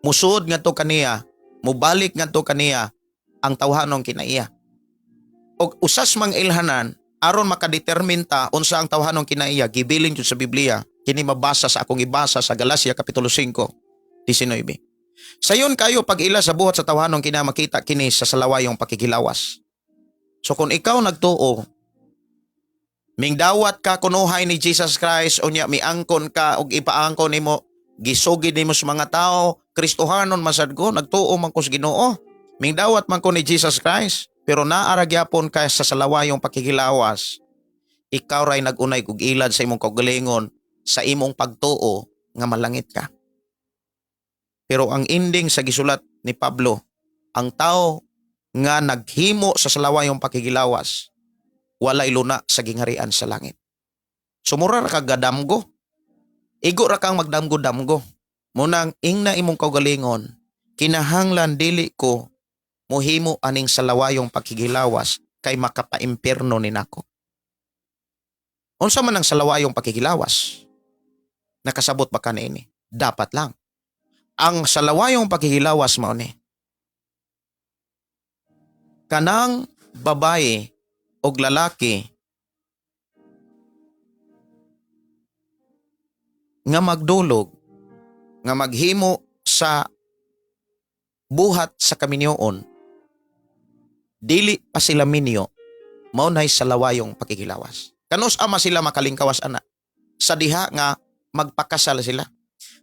musud ngadto kaniya, mubalik ngadto kaniya ang tawhanong kinaiya. Og usas mang ilhanan aron makadetermine ta unsa ang tawhanong kinaiya, gibilin jud sa Biblia. Kini mabasa sa akong ibasa sa Galacia Kapitulo 5, 19. Sayon kayo pag-ila sa buhat sa tawhanong kinaiya, makita kini sa salawayong pakikilawas. So kung ikaw nagtuo, mingdawat ka kunuhay ni Jesus Christ, unya miangkon ka og ipaangkon nimo, gisugid nimo sa mga tao, Kristohanon masad ko, nagtuo man ko sa Ginoo. Mingdawat man ko ni Jesus Christ, pero naara gyapon ka sa salawayong pakikilawas. Ikaw ray nagunay og ilad sa imong kaugalingon sa imong pagtuo nga malangit ka. Pero ang ending sa gisulat ni Pablo, ang tao nga naghimo sa salawayong pakikilawas, walay luna sa gingharian sa langit. Sumura ra kag gadamgo. Igo ra kang magdamgo-damgo. Munang ingna imong kaugalingon, kinahanglan dili ko mohimo aning salawayong pakikilawas kay makapaimpierno ni nako. Unsa man ang salawayong pakikilawas? Nakasabot ba ka na ini? Dapat lang. Ang salawayong pakikilawas mao ni kanang babae o lalaki nga magdulog, nga maghimo sa buhat sa kaminyoon, dili pa sila minyo, mao nay salawayong pakikilawas. Kanus ama sila makalingkawas ana? Sa diha nga magpakasal sila.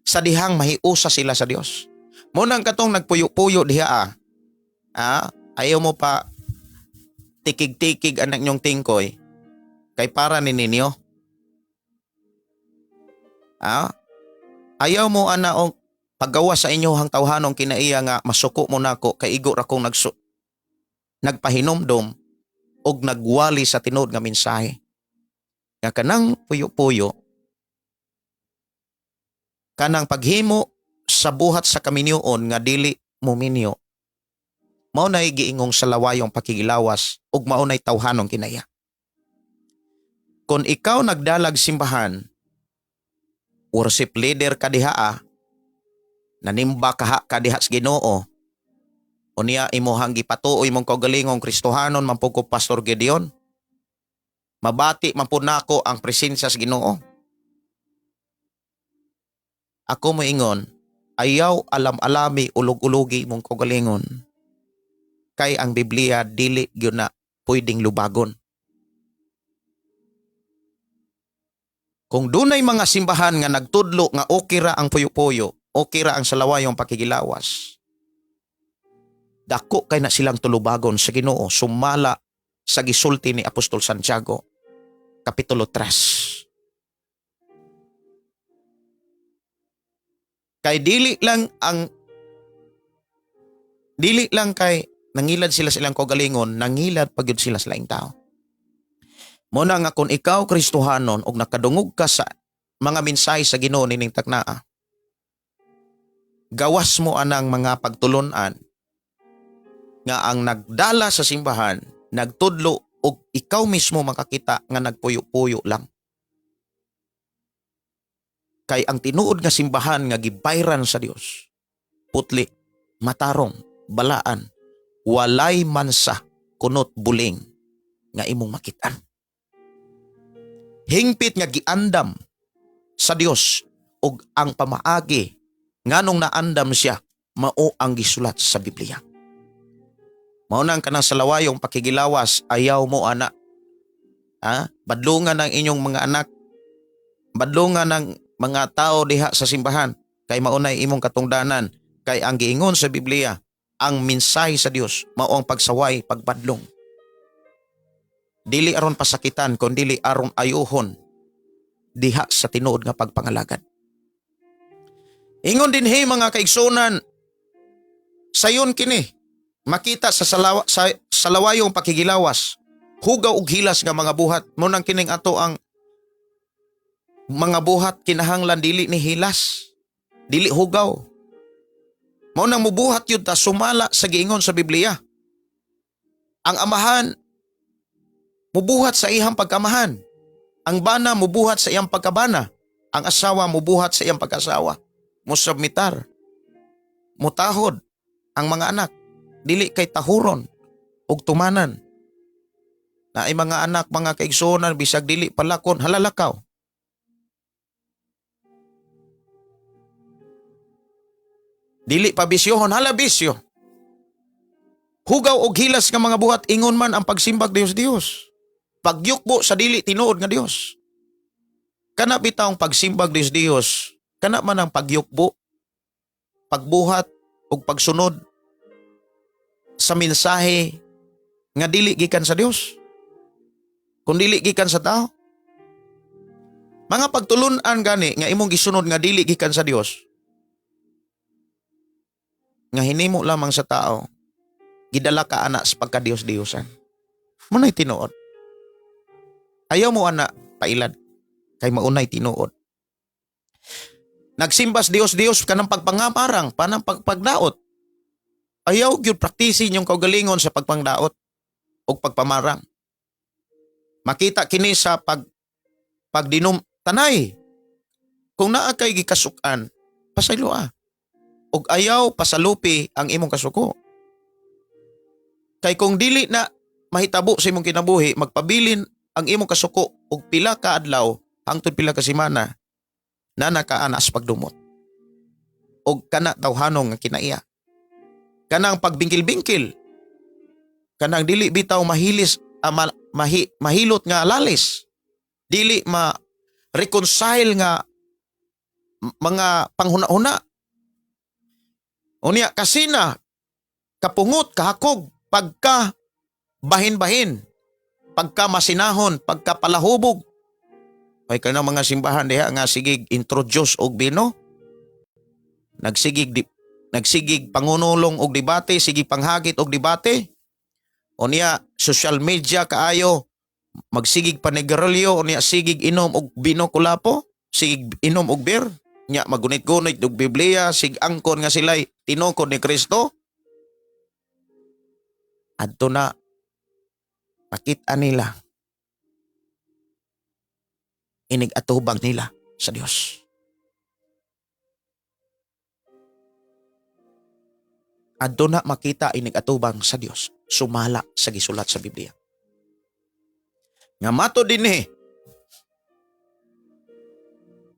Sa dihang mahiusa sila sa Dios. Mao nang katong nagpuyo-puyo diha ayaw mo pa tikig-tikig anak nyong tingkoy kay para ni ninyo. Ayaw mo anaong paggawa sa inyohang tawhanong kinaiya nga masuko mo nako kay igo ra kong nagpahinomdom og nagwali sa tinuod nga mensahe. Nga kanang puyo-puyo, kanang paghimo sa buhat sa kaminyoon nga dili mo minyo, mao nay giingong salawayong pakigilawas ug mao nay tawhanong kinaya. Kung ikaw nagdalag simbahan, worship leader ka diha, nanimba ka diha sa Ginoo, unya imuhang gipatuoy mong kaugalingong Kristohanon mampugko Pastor Gideon, mabati man pud nako ang presensya sa Ginoo. Ako moingon, ayaw alam-alami ulog-ulogi mong kaugalingon. Kay ang Biblia dili gyud na pwedeng lubagon. Kung dunay mga simbahan nga nagtudlo nga okay ra ang puyo-puyo, okay ra ang salawayong pakigilawas, dako kay na silang tulubagon sa Ginoo sumala sa gisulti ni Apostol Santiago, Kapitulo 3. Kay dili lang kay nangilad sila silang kaugalingon, nangilad pagyud sila sa laing tao. Muna nga kung ikaw Kristohanon og nakadungog ka sa mga mensahe sa Ginoo nining taknaa, gawas mo anang mga pagtulunan nga ang nagdala sa simbahan, nagtudlo og ikaw mismo makakita nga nagpuyo-puyo lang. Kay ang tinuod nga simbahan nga gibayran sa Dios, putli, matarong, balaan, walay mansa, kunot buling nga imong makitaan. Hingpit nga giandam sa Dios ug ang pamaagi nganong naandam siya mao ang gisulat sa Biblia. Mao nang kanang salawayong pakigilawas, ayaw mo ana. Badlungan ng inyong mga anak, badlungan ng mga tao diha sa simbahan, kay maunay imong katungdanan, kay ang giingon sa Biblia, ang mensahe sa Dios mao ang pagsaway, pagbadlong. Dili aron pasakitan, kon dili aron ayuhon diha sa tinuod nga pagpangalagad. Ingon din mga kaigsunan, sayon kini makita sa salawayong pakigilawas, hugaw ug hilas nga mga buhat, mo nang kining ato ang mga buhat kinahanglan dili ni hilas, dili hugaw. Mao nang mubuhat yun ta sumala sa giingon sa Biblia. Ang amahan mubuhat sa iyang pagkamahan. Ang bana mubuhat sa iyang pagkabana. Ang asawa mubuhat sa iyang pag-asawa. Musabmitar, mutahod ang mga anak, dili kay tahuron ug tumanan. Na ay mga anak, mga kaigsunan, bisag dili palakon, halalakaw. Dili pa bisyohon, hala bisyo. Hugaw og hilas nga mga buhat, ingon man ang pagsimbag Dios. Pagyukbo sa dili tinuod nga Dios. Kana bitawng pagsimbag Dios, kana man ang pagyukbo, pagbuhat ug pagsunod sa mensahe nga dili gikan sa Dios, kung dili gikan sa tao. Mga pagtulunan gani nga imong gisunod nga dili gikan sa Dios, nga hinimo lamang sa tao, gidala ka ana sa pagka-Dios-Diosan. Munay tinuod. Ayaw mo ana pailad, kay maunay tinuod. Nagsimbas Dios kanang pagpangamarang, panang pagpagdaot. Ayaw gyud praktisin yung kaugalingon sa pagpangdaot. o pagpamarang. Makita kini sa pagdinom tanay. Kung naa kay gikasukan, pasayloa. Og ayaw pasalupi ang imong kasuko. Kay kung dili na mahitabo sa imong kinabuhi, magpabilin ang imong kasuko og pila ka adlaw hangtod pila ka semana na nakaanas pagdumot. Og kana tawhanong nga kinaiya. Kanang pagbingkil-bingkil. Kanang dili bitaw mahilis mahilot nga lalis. Dili ma-reconcile nga mga panghuna-huna. Unya kasi na kapungot, kahakog, pagka bahin-bahin, pagka masinahon, pagka palahubog. Ay kanang mga simbahan diha nga sigig introduce og bino. Nagsigig pangunulong og debate, sigig panghagit og debate. Unya social media kaayo, magsigig panegarolyo, unya sigig inom og bino kulapo, sigig inom og beer. Nya magunit-gunit og Biblia, sig angkon nga sila'y tinukod ni Kristo. Adto na makita nila inig atubang nila sa Dios. Adto na makita inig atubang sa Dios, sumala sa gisulat sa Biblia. Nga mato dinhi,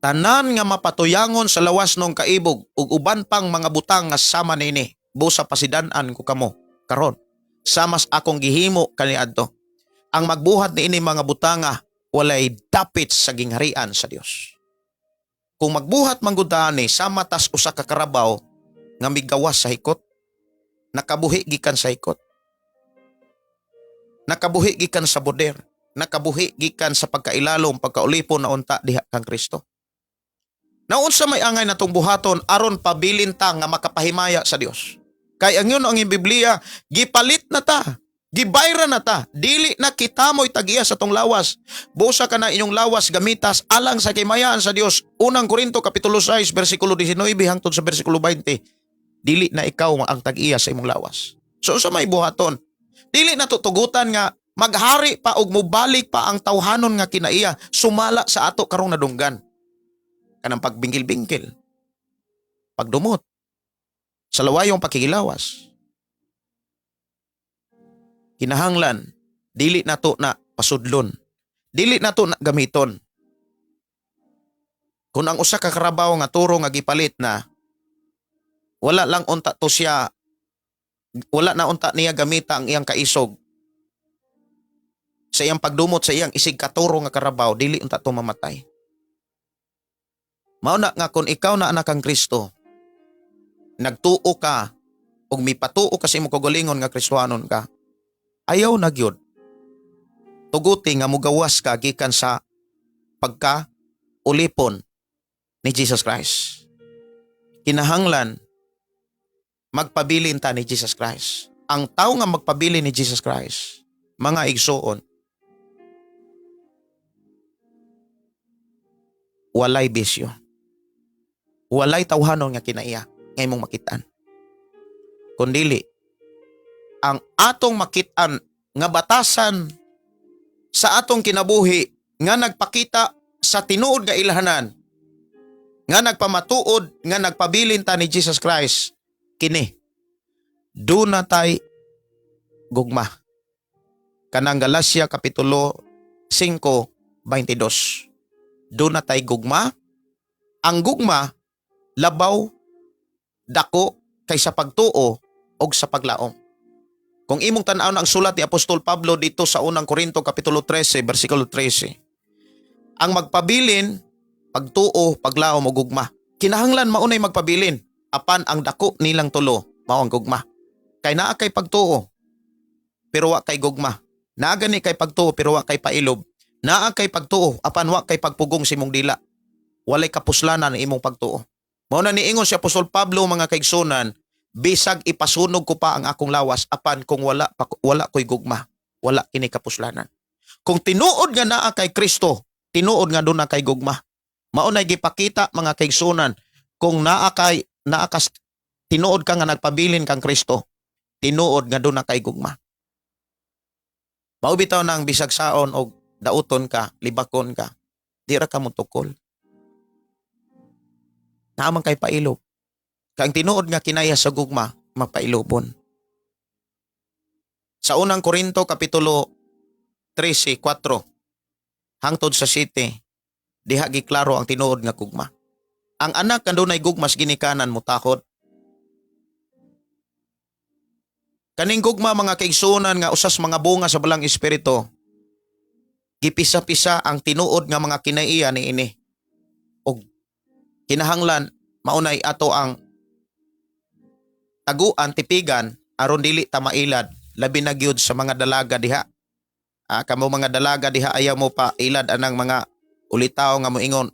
tanan nga mapatuyangon sa lawas nung kaibog ug uban pang mga butang nga sama nini, busa pasidan-an ko kamo karon. Samas akong gihimo kaniadto. Ang magbuhat niini mga butanga walay dapit sa gingharian sa Dios. Kung magbuhat man gud ani sama tas usa ka karabaw nga migawas sa hikot, nakabuhi gikan sa hikot. Nakabuhi gikan sa boder, nakabuhi gikan sa pagkailalom, pagkaulipon na unta diha kang Kristo. Naunsa may angay natong buhaton aron pabilin ta nga makapahimaya sa Dios. Kay ang yun ang Biblia, gipalit na ta, gibayra na ta, dili na kita mo'y tagiya sa tong lawas. Busa ka na inyong lawas gamitas alang sa kimayaan sa Dios. Unang Korinto kapitulo 6 versikulo 19 hangtod sa versikulo 20. Dili na ikaw ang tagiya sa imong lawas. So sa may buhaton, dili na tutugutan nga maghari pa og mubalik pa ang tawhanon nga kinaiya sumala sa ato karong nadunggan. Kanang pagbingkil-bingkil, pagdumot, sa lawayong pakikilawas. Kinahanglan, dili nato na pasudlon. Dili nato na gamiton. Kung ang usa ka karabaw nga turo nga gipalit na, wala lang unta to siya, wala na unta niya gamita ang iyang kaisog. Sa iyang pagdumot sa iyang isig katuro nga karabaw, dili unta to mamatay. Mao na nga kung ikaw na anak kang Kristo, nagtuo ka ug mipatuo ka sa imong kaugalingon nga Kristohanon ka, ayaw na gyud tuguti nga mugawas ka gikan sa pagka-ulipon ni Jesus Christ. Kinahanglan magpabilin ta ni Jesus Christ. Ang tao nga magpabilin ni Jesus Christ, mga igsoon, walay bisyo, walay tawhanon nga kinaiya nga imong makitaan. Kundili, ang atong makitaan nga batasan sa atong kinabuhi nga nagpakita sa tinuod nga ilhanan, nga nagpamatuod, nga nagpabilin ta ni Jesus Christ, kini, do na tay gugma. Kanang Galacia kapitulo 5:22. Do na tay gugma. Ang gugma, labaw, dako, kaysa pagtuo og sa paglaom. Kung imong tan-aw ang sulat ni Apostol Pablo dito sa unang Korinto kapitulo 13 versikulo 13. Ang magpabilin, pagtuo, paglaom o gugma. Kinahanglan maunay magpabilin apan ang dako nilang tulo mao ang gugma. Kay naa kay pagtuo pero wa kay gugma. Naa gani kay pagtuo pero wa kay pailob. Naa kay pagtuo apan wa kay pagpugong sa imong dila. Walay kapuslanan ang imong pagtuo. Mao na niingon si Apostol Pablo mga kaigsunan, bisag ipasunog ko pa ang akong lawas apan kung wala ko'y gugma, wala kini kapuslanan. Kung tinuod nga naa kay Kristo, tinuod nga doon na kay gugma. Mao na gipakita mga kaigsunan, kung naa kas tinuod ka nga nagpabilin kang Kristo, tinuod nga doon na kay gugma. Maubitaw nang bisag saon o dauton ka, libakon ka, di ra ka mo tukol. Naamang kay pailog. Kang tinuod nga kinaya sa gugma, mapailobon. Sa unang Korinto kapitulo 13:4 hangtod sa 7, diha giklaro ang tinuod nga gugma. Ang anak kandunay gugmas ginikanan mo takot. Kaning gugma mga kaigsunan nga usas mga bunga sa balang espiritu. Gipisa-pisa ang tinuod nga mga kinaiya ni ini. Og kinahanglan maunay ato ang taguan tipigan aron dili ta mailad labi na gyud sa mga dalaga diha. Kamo mga dalaga diha ayaw mo pa ilad anang mga ulitaw nga moingon.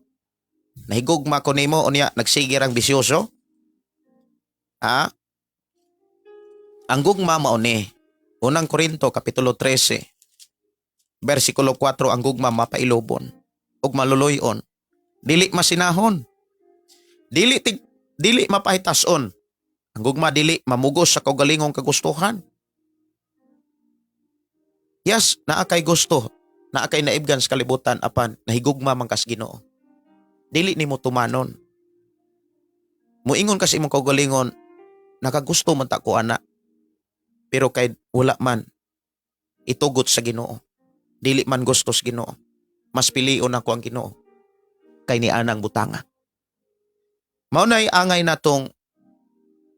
Nahigugma ko nimo unya nagsigir ang bisyoso. Ang gugma mao ni unang Korinto kapitulo 13 versikulo 4 ang gugma mapailobon ug maluluyon. Dili masinahon. Dili mapahitason. Ang gugma dili mamugos sa kaugalingong kagustuhan. Yes, naa kay gusto, naa kay naibgan sa kalibutan apan nahigugma man kas Ginoo. Dili nimo tumanon. Muingon kasi imong kaugalingon, nakagusto man ta ko ana. Pero kay wala man itugot sa Ginoo. Dili man gusto sa Ginoo. Mas pilion ako ang Ginoo kay ni anang butanga. Mao nay angay natong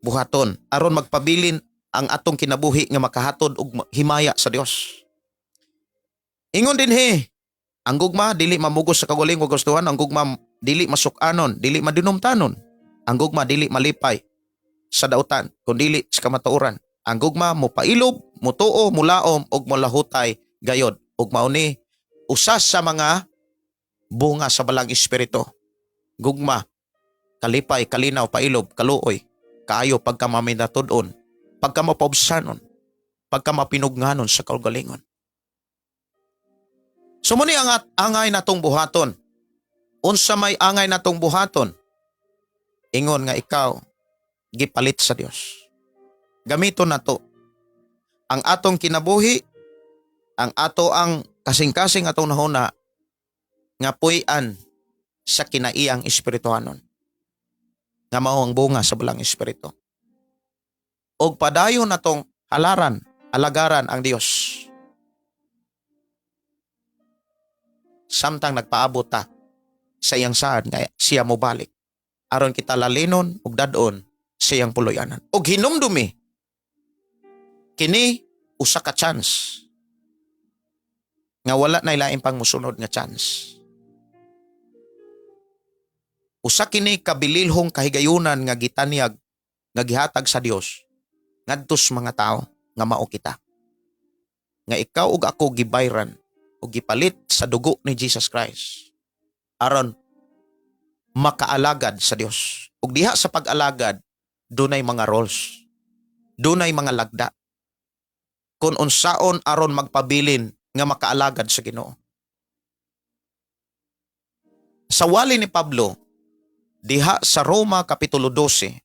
buhaton aron magpabilin ang atong kinabuhi nga makahatod og himaya sa Dios. Ingon din ang gugma dili mamugos sa kagaling ug gustuhan, ang gugma dili masukanon, dili madinumtanon. Ang gugma dili malipay sa dautan, kundi sa kamatuoran. Ang gugma mo pailob, mutuo, mulaom og molahutay gayod. Ug mao ni usas sa mga bunga sa balang espiritu. Gugma, kalipay, kalinaw, pailob, kaluoy, kaayo pagka maminatud-on, pagka mapaubsanon, pagka mapinugnganon sa kaugalingon. Sumuni ang angay natong buhaton. Unsa may angay natong buhaton? Ingon nga ikaw gipalit sa Dios. Gamiton nato ang atong kinabuhi, ang ato ang kasing-kasing atong nahuna nga puy-an sa kinaiyang espirituhanon. Nga mao ang bunga sa balang espiritu. Og padayon natong halaran, alagaran ang Dios. Samtang nagpaabot ta sa iyang saad nga siya mo balik. Aron kita lalinon og dadon sa iyang puloy-anan. Og hinumdumi kini usa ka chance nga wala na ilaing pang musunod nga chance. Usa kini kabililhong kahigayunan nga gitanyag nga gihatag sa Dios ngadto sa mga tao nga mao kita. Nga ikaw ug ako gibayran o gipalit sa dugo ni Jesus Christ aron makaalagad sa Dios. Ug diha sa pag-alagad dunay mga roles, dunay mga lagda kung unsaon aron magpabilin nga makaalagad sa Ginoo. Sa wali ni Pablo diha sa Roma kapitulo 12,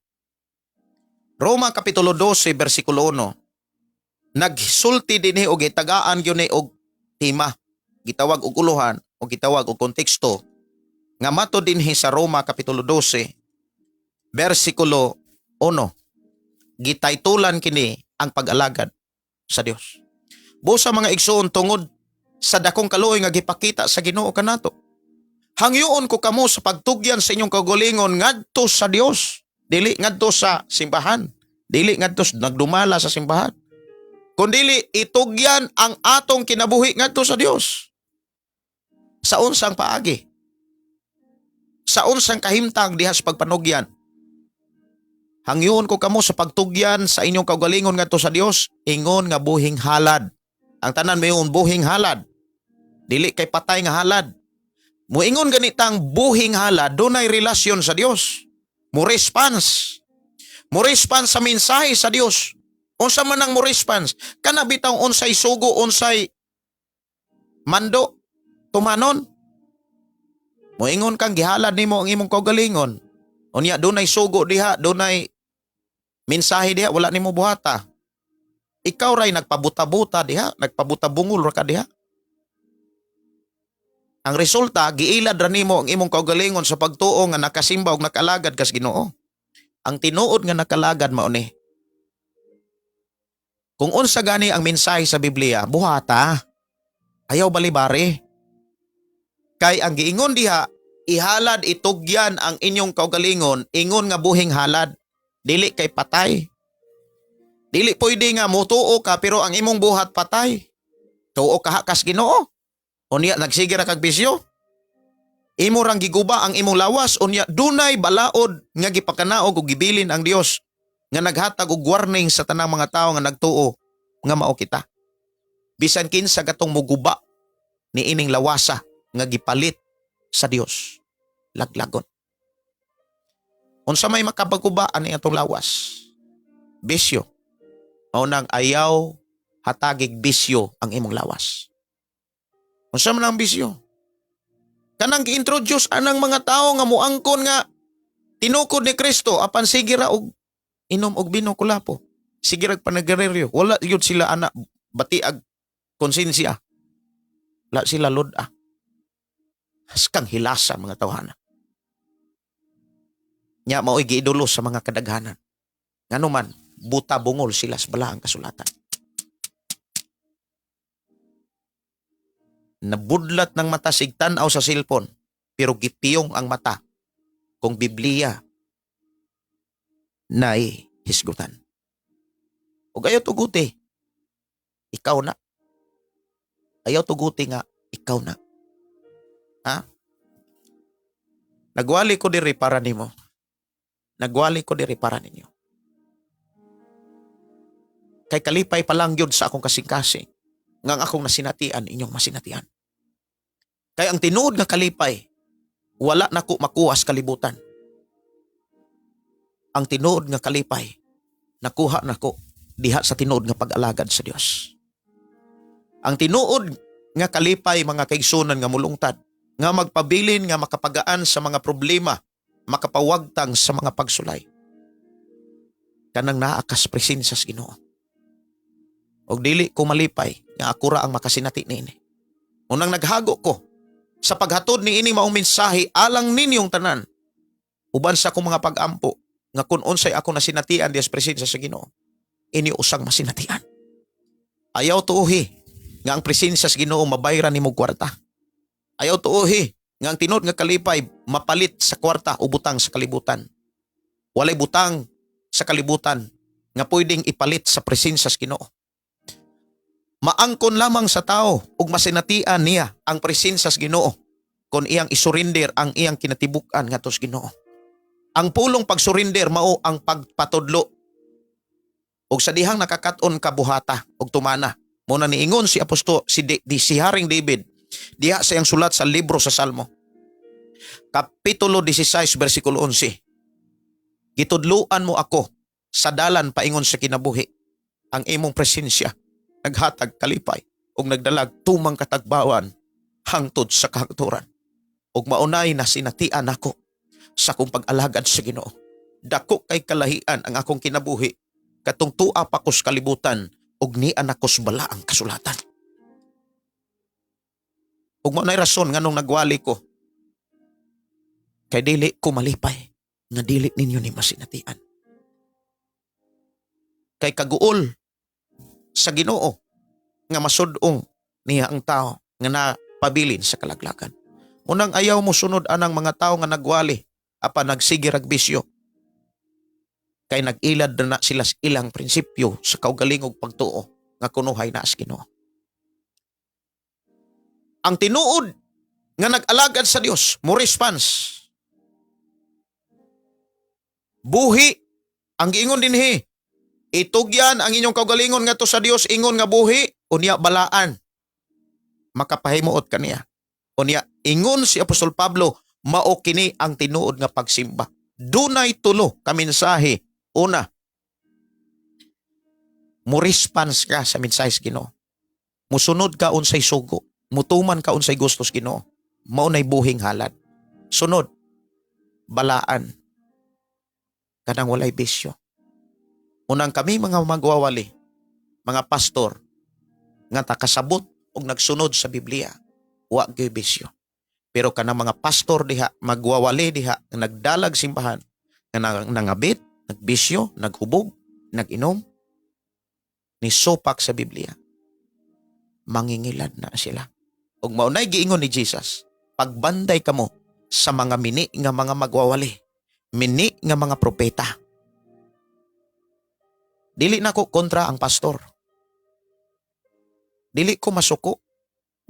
Roma kapitulo 12 versikulo 1, nagsulti dinhi og gitagaan gyud ni og tema, gitawag og uluhan o gitawag og konteksto nga mato dinhi sa Roma kapitulo 12 versikulo 1. Gitaytulan kini ang pag-alagad sa Dios. Busa mga igsoon tungod sa dakong kaluoy nga gipakita sa Ginoo kanato. Hangyoon ko kamo sa pagtugyan sa inyong kaugalingon ngadto sa Dios, dili ngadto sa simbahan, dili ngadto nagdumala sa simbahan. Kundili itugyan ang atong kinabuhi ngadto sa Dios. Sa unsang paagi, sa unsang kahimtang diha sa pagpanugyan. Hangyoon ko kamo sa pagtugyan sa inyong kaugalingon ngadto sa Dios, ingon nga buhing halad. Ang tanan mayon buhing halad. Dili kay patay nga halad. Muingon ganitang buhing halad, dunay relasyon sa Dios. Mo response sa mensahe sa Dios. Unsa man ang mo response? Kana bitaw unsay sugo, unsay mando tumanon. Muingon kang gihalad nimo ang imong kaugalingon. Unya dunay sugo diha, dunay mensahe diha, wala nimo buhata. Ikaw ray nagpabuta-buta diha, nagpabuta-bungol ra ka diha. Ang resulta, giilad ra nimo ang imong kaugalingon sa pagtuo nga nakasimba og nakalagad kas Ginoo. Ang tinuod nga nakalagad mao ni. Kung unsa gani ang mensahe sa Biblia, buhata. Ayaw balibari. Kay ang giingon diha, ihalad itugyan ang inyong kaugalingon, ingon nga buhing halad, dili kay patay. Dili pwede nga mutuo ka pero ang imong buhat patay. Tuo ka kas Ginoo. Unya nagsige ra kag bisyo. Imo rang giguba ang imong lawas, unya dunay balaod nga gipakanaog ug gibilin ang Dios nga naghatag og warning sa tanang mga tawo nga nagtuo nga mao kita. Bisan kinsa gatong muguba ni ining lawasa nga gipalit sa Dios, laglagon. Unsa may makabaguba ani atong lawas? Bisyo. Mao nang ayaw hatagig bisyo ang imong lawas. Unsa man ang bisyo? Kanang gi-introduce anang mga tawo nga muangkon nga tinukod ni Kristo apan sige ra og inom og bino kulapo. Sige ra panagareryo. Wala gyud sila ana batiag konsensya. Wala sila loda. Haskang hilasa mga tawhana. Nya mao'y giidolo sa mga kadaghanan. Ngano man buta bungol sila sa balaang kasulatan. Nabudlat ng mata sigtan-aw sa cellphone pero gipiyong ang mata kung Biblia na'y hisgutan. O ayaw tuguti, ikaw na. Ayaw tuguti nga, ikaw na. Ha? Nagwali ko diri para nimo. Nagwali ko diri para ninyo. Kay kalipay pa lang yun sa akong kasing-kasing ngang akong nasinatian, inyong masinatian. Kaya ang tinuod nga kalipay, wala na ko makuha sa kalibutan. Ang tinuod nga kalipay, nakuha na ko diha sa tinuod nga pag-alagad sa Dios. Ang tinuod nga kalipay, mga kaigsunan nga mulungtad, nga magpabilin nga makapagaan sa mga problema, makapawagtang sa mga pagsulay. Kanang naakas presensya sa Ginoo. Og dili ko malipay nga ako ra ang makasinati niini. Unang naghago ko sa paghatod ni ining maong mensahe alang ninyong tanan. Uban sa akong mga pag-ampo nga kun unsay ako nasinatian dias presensya sa Ginoo, ini usang masinatian. Ayaw tuuhi nga ang presensya sa Ginoo mabayran nimo kwarta. Ayaw tuuhi nga ang tinuod nga kalipay mapalit sa kwarta o butang sa kalibutan. Walay butang sa kalibutan nga pwedeng ipalit sa presensya sa Ginoo. Maangkon lamang sa tao ug masinatian niya ang presensya sa Ginoo kung iyang isurinder ang iyang kinatibuk-an ngadto sa Ginoo. Ang pulong pagsurinder mao ang pagpatudlo. Ug sa dihang nakakaton ka buhata ug tumana, muna niingon si si Haring David diha sa iyang sulat sa libro sa Salmo. Kapitulo 16 bersikulo 11. Gitudluan mo ako sa dalan paingon sa kinabuhi. Ang imong presensya naghatag kalipay ug nagdalag tumang katagbawan hangtod sa kahangturan. Ug maunay na sinatian ako sa akong pag-alagad sa Ginoo. Dako kay kalahian ang akong kinabuhi katong tua pa ko sa kalibutan ug nian ako sa balaang kasulatan. Ug maunay rason nganong nagwali ko kay dili ko malipay nga dili ninyo ni masinatian. Kay kaguol sa Ginoo nga masud-ong niya ang tao nga napabilin sa kalaglagan. Unang ayaw mo sunod anang mga tao nga nagwali apan nagsige rag bisyo. Kay nag-ilad na sila sa ilang prinsipyo sa kaugalingog pagtuo nga kunuhay na sa Ginoo. Ang tinuod nga nag-alagad sa Dios, mo response. Buhi ang giingon dinhi. Itugyan ang inyong kaugalingon ngadto sa Dios, ingon nga buhi, unya balaan. Makapahimuot kaniya. Unya ingon si Apostol Pablo, mao kini ang tinuod nga pagsimba. Dunay tulo ka mensahe. Una, mo response ka sa mensahe sa Ginoo. Musunod ka unsay sugo, mutuman ka unsay gusto sa Ginoo. Mao nay buhing halad. Sunod, balaan. Kanang walay bisyo. Unang kami mga magwawali, mga pastor nga takasabot og nagsunod sa Biblia, wa gyud bisyo. Pero kanang mga pastor diha magwawali diha nga nagdalag simbahan nga nangabit, nagbisyo, naghubog, naginom, ni sopak sa Biblia, mangingilad na sila. Ug maunay giingon ni Jesus, pagbanday kamo sa mga mini nga mga magwawali, mini nga mga propeta. Dili na ko kontra ang pastor. Dili ko masuko.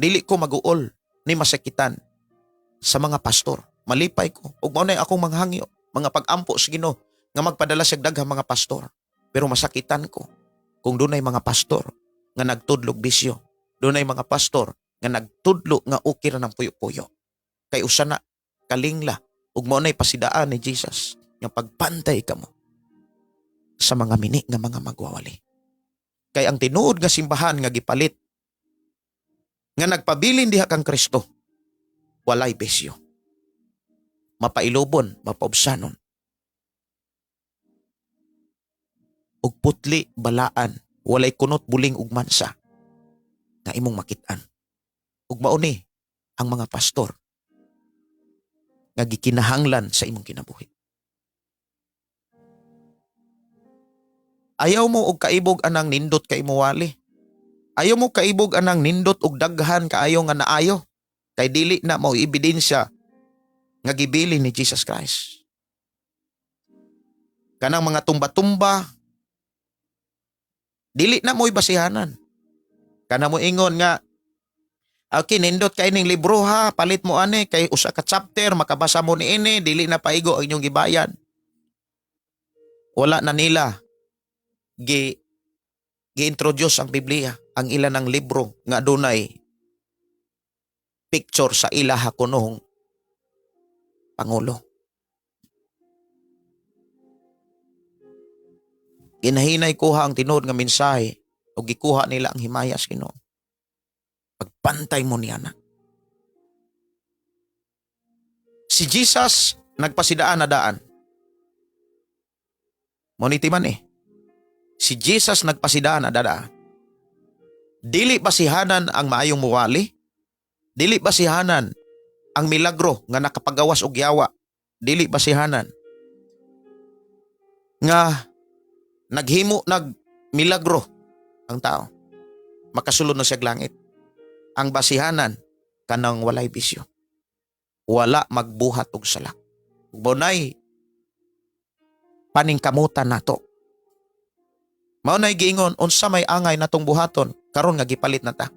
Dili ko maguol ni masakitan sa mga pastor. Malipay ko. Ug maunay akong manghangyo, mga pag-ampo sa Ginoo nga magpadala sa daghang mga pastor. Pero masakitan ko kung dunay mga pastor nga nagtudlog bisyo. Dunay mga pastor nga nagtudlo nga okay ra ng puyo-puyo. Kay usa na kalingla ug maunay pasidaan ni Jesus nga pagpantay kamo sa mga mini nga mga magwawali. Kay ang tinuod nga simbahan nga gipalit nga nagpabilin diha kang Kristo, walay bisyo. Mapailobon, mapaubsanon. Ug putli, balaan, walay kunot, buling ug mansa nga imong makitaan. Ug mauni ang mga pastor nga gikinahanglan sa imong kinabuhi. Ayaw mo og kaibog anang nindot kay imuwali. Ayaw mo kaibog anang nindot og daghan kaayo nga naayo. Kay dili na mao ebidensya nga gibili ni Jesus Christ. Kanang mga tumba-tumba, dili na mo'y basihanan. Kana mo ingon nga, okay, nindot kay ning libro ha, palit mo ani, kay usa ka chapter, makabasa mo ni ini, dili na paigo ang inyong gibayan. Wala na nila gi-introduce ang Biblia, ang ilan ng libro nga dunay picture sa ilaha kunong Pangulo. Ginahinay kuha ang tinuod nga mensahe o gikuha nila ang himaya sa Ginoo. Pagpantay mo niya na. Si Jesus nagpasidaan na daan. Moniti man eh. Si Jesus nagpasidaan na daan. Dili basihanan ang maayong muwali. Dili basihanan ang milagro nga nakapagawas og yawa. Dili basihanan nga naghimo milagro ang tao. Makasulod na siya langit. Ang basihanan kanang walay bisyo. Wala magbuhat og sala. Bunay paningkamutan nato. Mao nay giingon unsa may angay natong buhaton karon nga gipalit na ta.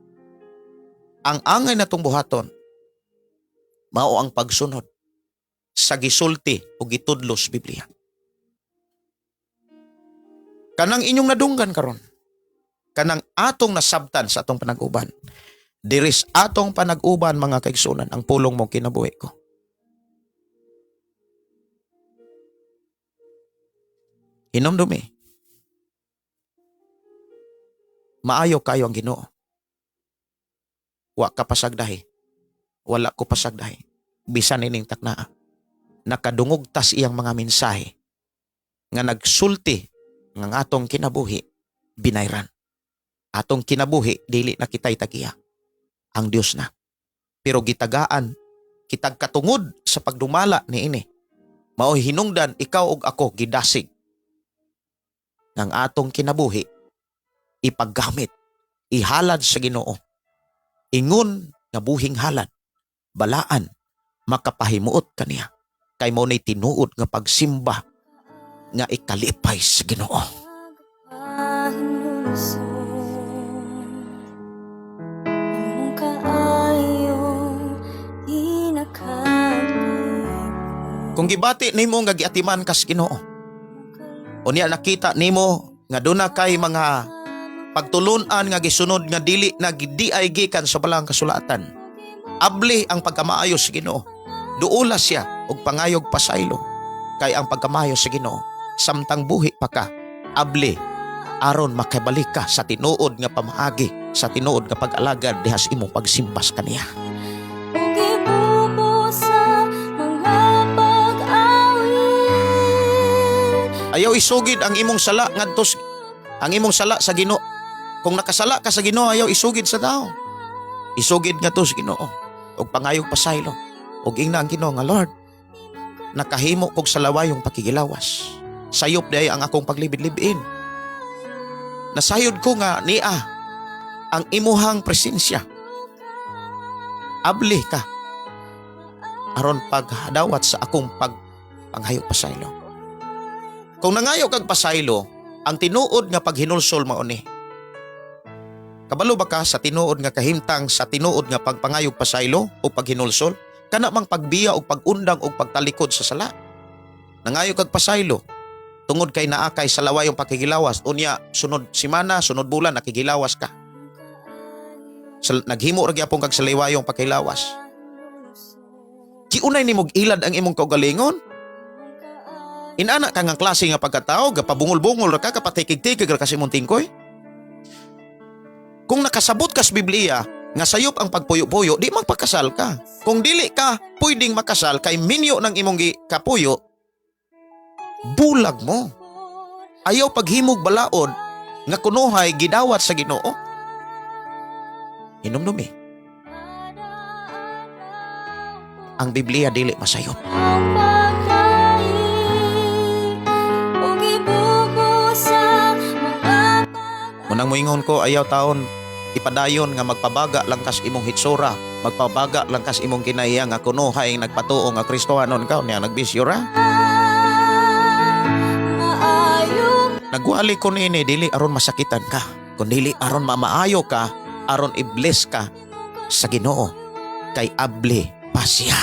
Ang angay natong buhaton mao ang pagsunod sa gisulti o gitudlo sa Biblia. Kanang inyong nadunggan karon, kanang atong nasabtan sa atong panag-uban, diris atong panag-uban mga kaigsunan ang pulong mong kinabuhi ko. Hinumdumi. Maayo kayo ang Ginoo. Wa ka pasagdahi. Wala ko pasagdahi. Bisan ining taknaa. Nakadungog tas iyang mga mensahe nga nagsulti ng atong kinabuhi binayran. Atong kinabuhi dili na kitay tagiya. Ang Dios na. Pero gitagaan kitag katungod sa pagdumala ni ini. Mao hinungdan ikaw ug ako gidasig ng atong kinabuhi ipaggamit, ihalad sa Ginoo. Ingon nga buhing halad, balaan, makapahimuot kaniya. Kay mo na'y tinuod nga pagsimba nga ikalipay sa Ginoo. Kung gibati nimo nga giatiman kas Ginoo, unya nakita nimo nga duna kay mga pagtulunan nga gisunod nga dili na di ay gikan sa balang kasulatan. Abli ang pagkamaayo sa Ginoo. Duula siya og pangayog pasaylo. Kay ang pagkamaayo sa Ginoo samtang buhi pa ka, abli aron makabalik ka sa tinuod nga pamaagi, sa tinuod nga pag-alagad dihas imong pagsimbas kaniya. Ayaw isugid ang imong sala ngadto ang imong sala sa Ginoo. Kung nakasala ka sa Ginoo, ayaw isugid sa tao. Isugid nga to sa Ginoo. Og pangayog pasaylo. Og ingna ang Ginoo nga, Lord, nakahimo kog salawayong pakigilawas. Sayop day ang akong paglibid-libin. Nasayod ko nga niya ang imuhang presensya. Abli ka aron paghadawat sa akong panghayog pasaylo. Kung nangayo kag pasaylo, ang tinuod nga paghinulsol mao ni. Kabalo ba ka sa tinuod nga kahimtang sa tinuod nga pagpangayog pasaylo o paghinulsol? Kana mang pagbiya o pagundang o pagtalikod sa sala. Nangayo kag pasaylo, tungod kay naakay sa lawayong pakigilawas, unya sunod simana, sunod bulan nakigilawas ka. Naghimo ra gyapon kag sa liwayong pakilawas. Kiunay nimog ilad ang imong kaugalingon. Inana ka nga klase nga pagkatao, gapabungol-bungol ra ka, kapatikig-tikig ra kasi imong tingkoy. Kung nakasabot ka sa Biblia, nga sayop ang pagpuyo-puyo, di magpakasal ka. Kung dili ka pwedeng makasal kay minyo ng imong kapuyo, bulag mo. Ayaw paghimog balaod nga kunuhay gidawat sa Ginoo. Hinumdumi. Ang Biblia dili masayop. Munang moingon ko, ayaw taon ipadayon nga magpabaga lang kas imong hitsura, magpabaga lang kas imong kinaiya nga kunuhay nagpatuo nga Kristohanon ka, niya nagbisyo ra. Nagwali ko nini, dili aron masakitan ka, kundi aron mamaayo ka, aron i-bless ka sa Ginoo, kay abli pa siya.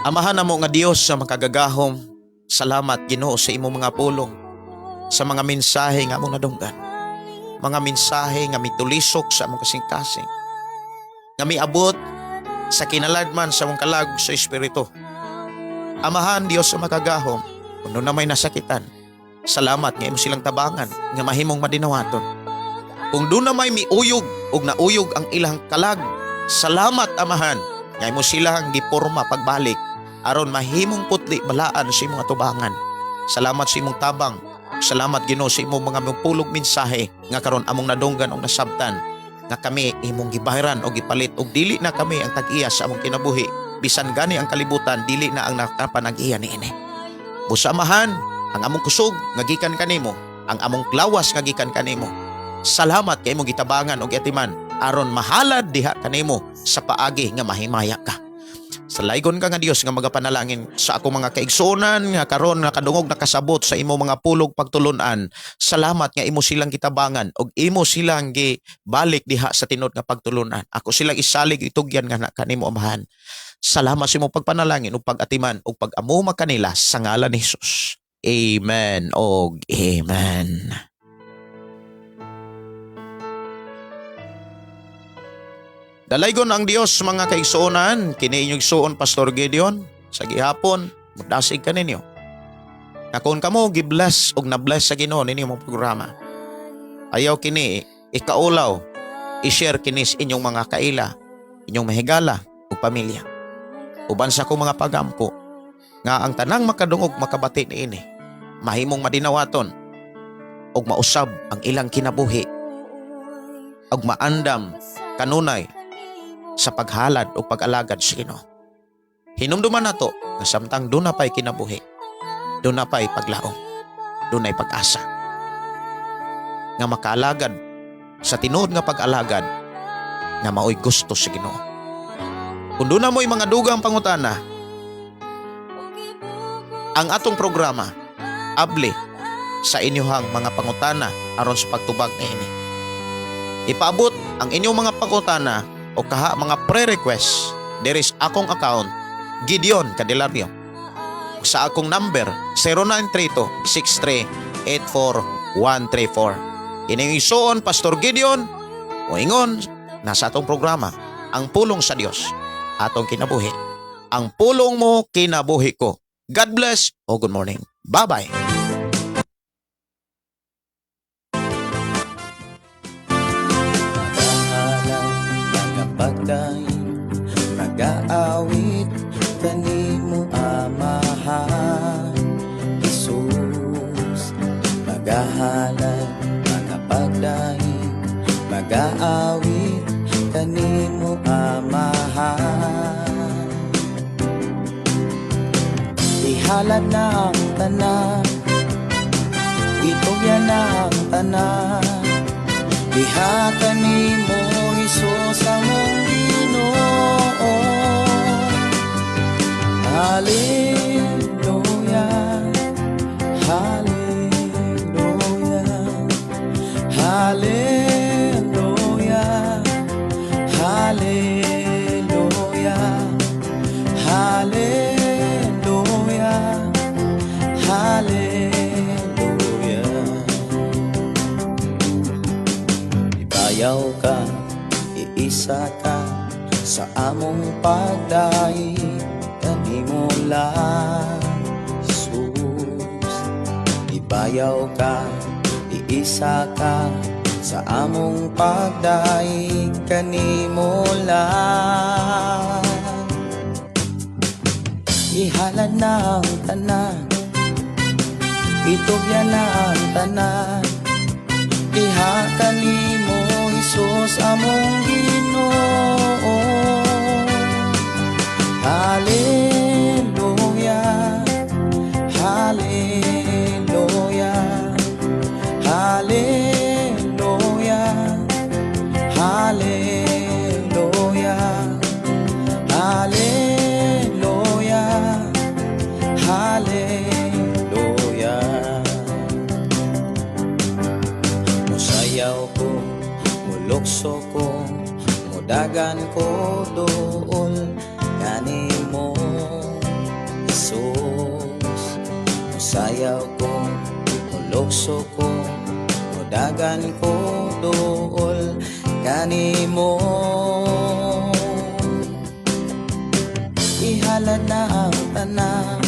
Amahan na mo nga Dios sa makagagahom, salamat Ginoo sa imong mga pulong, sa mga mensahe nga among nadunggan, mga mensahe nga mitulisok sa among kasing-kasing, nga miabot sa kinaladman sa among kalag sa Espiritu. Amahan Dios sa makagahom, kuno na may nasakitan, salamat nga imo silang tabangan, nga mahimong madinawaton. Kung doon na may miuyog o nauyog ang ilang kalag, salamat Amahan, nga imo silang giporma pagbalik, aron mahimong putli balaan sa imong atubangan. Salamat sa imong tabang. Salamat Ginoo sa imong mga mupulog mensahe nga karon among nadunggan og nasabtan nga kami imong gibahiran o gipalit og dili na kami ang tag-iya sa among kinabuhi. Bisan gani ang kalibutan dili na ang nakapanag-iya niini. Busa Amahan, ang among kusog nga gikan kanimo, ang among lawas nga gikan kanimo. Salamat kay imong gitabangan og atiman aron mahalad diha kanimo sa paagi nga mahimaya ka. Salaygon ka nga Dios nga magapanalangin sa akong mga kaigsuonan nga karon nakadungog nakasabot sa imo mga pulog pagtulunan. Salamat nga imo silang kitabangan og imo silang gibalik diha sa tinod nga pagtulunan. Ako silang isalig itugyan nga na kanimo Amahan. Salamat sa imong pagpanalangin ug pag-atiman ug pag-amuma kanila sa ngalan ni Hesus. Amen og amen. Dalaygon ang Dios mga kaigsuonan, kini inyong igsuon Pastor Gideon, sa gihapon, magdasig ka ninyo. Nakon kamo gibless og nabless sa Ginoo ninyo mong programa. Ayaw kini ikaulaw, i-share kini sa inyong mga kaila, inyong mahigala o pamilya. Uban sa akong mga pagampo, nga ang tanang makadungog makabati niini, mahimong madinawaton, og mausab ang ilang kinabuhi, og maandam kanunay sa paghalad o pag-alagad sa Ginoo. Hinumduman nato nga samtang doon na pa'y kinabuhi, doon na pa'y paglaom, doon na'y pag-asa nga makaalagad sa tinuod nga pag-alagad nga maoy gusto sa Ginoo. Kung doon na mo'y mga dugang pangutana, ang atong programa abli sa inyuhang mga pangutana aron sa pagtubag niini. Ipaabot ang inyong mga pangutana o kaha mga pre-request, there is akong account, Gideon Candelario. Sa akong number, 0932-6384-134. Ining isuon, Pastor Gideon, o ingon, nasa atong programa, ang pulong sa Dios, atong kinabuhi. Ang pulong mo, kinabuhi ko. God bless, o good morning. Bye-bye. Pagdaing nag-aawit kanimo Amahan. na ang tanan, itugyan na ang tanan. Diha kanimo Hesus among Ginoo. Hallelujah, hallelujah, hallelujah, hallelujah, hallelujah, hallelujah. Ibayaw ka, iisa ka sa among pagdahi, kanimo lang Jesus. Ibayaw ka, iisa ka sa among pagdaig, kanimo lang. Ihalad na ang tanan, itugyan na ang tanan. Diha kanimo Hesus among Ginoo. Hallelujah, hallelujah, hallelujah, hallelujah, hallelujah, hallelujah. Musayaw ko, mulukso ko, mudagan ko dool, kanimo Jesus. Musayaw ko, mulukso ko, mudagan ko dool, kanimo. Ihalad na ang tanan,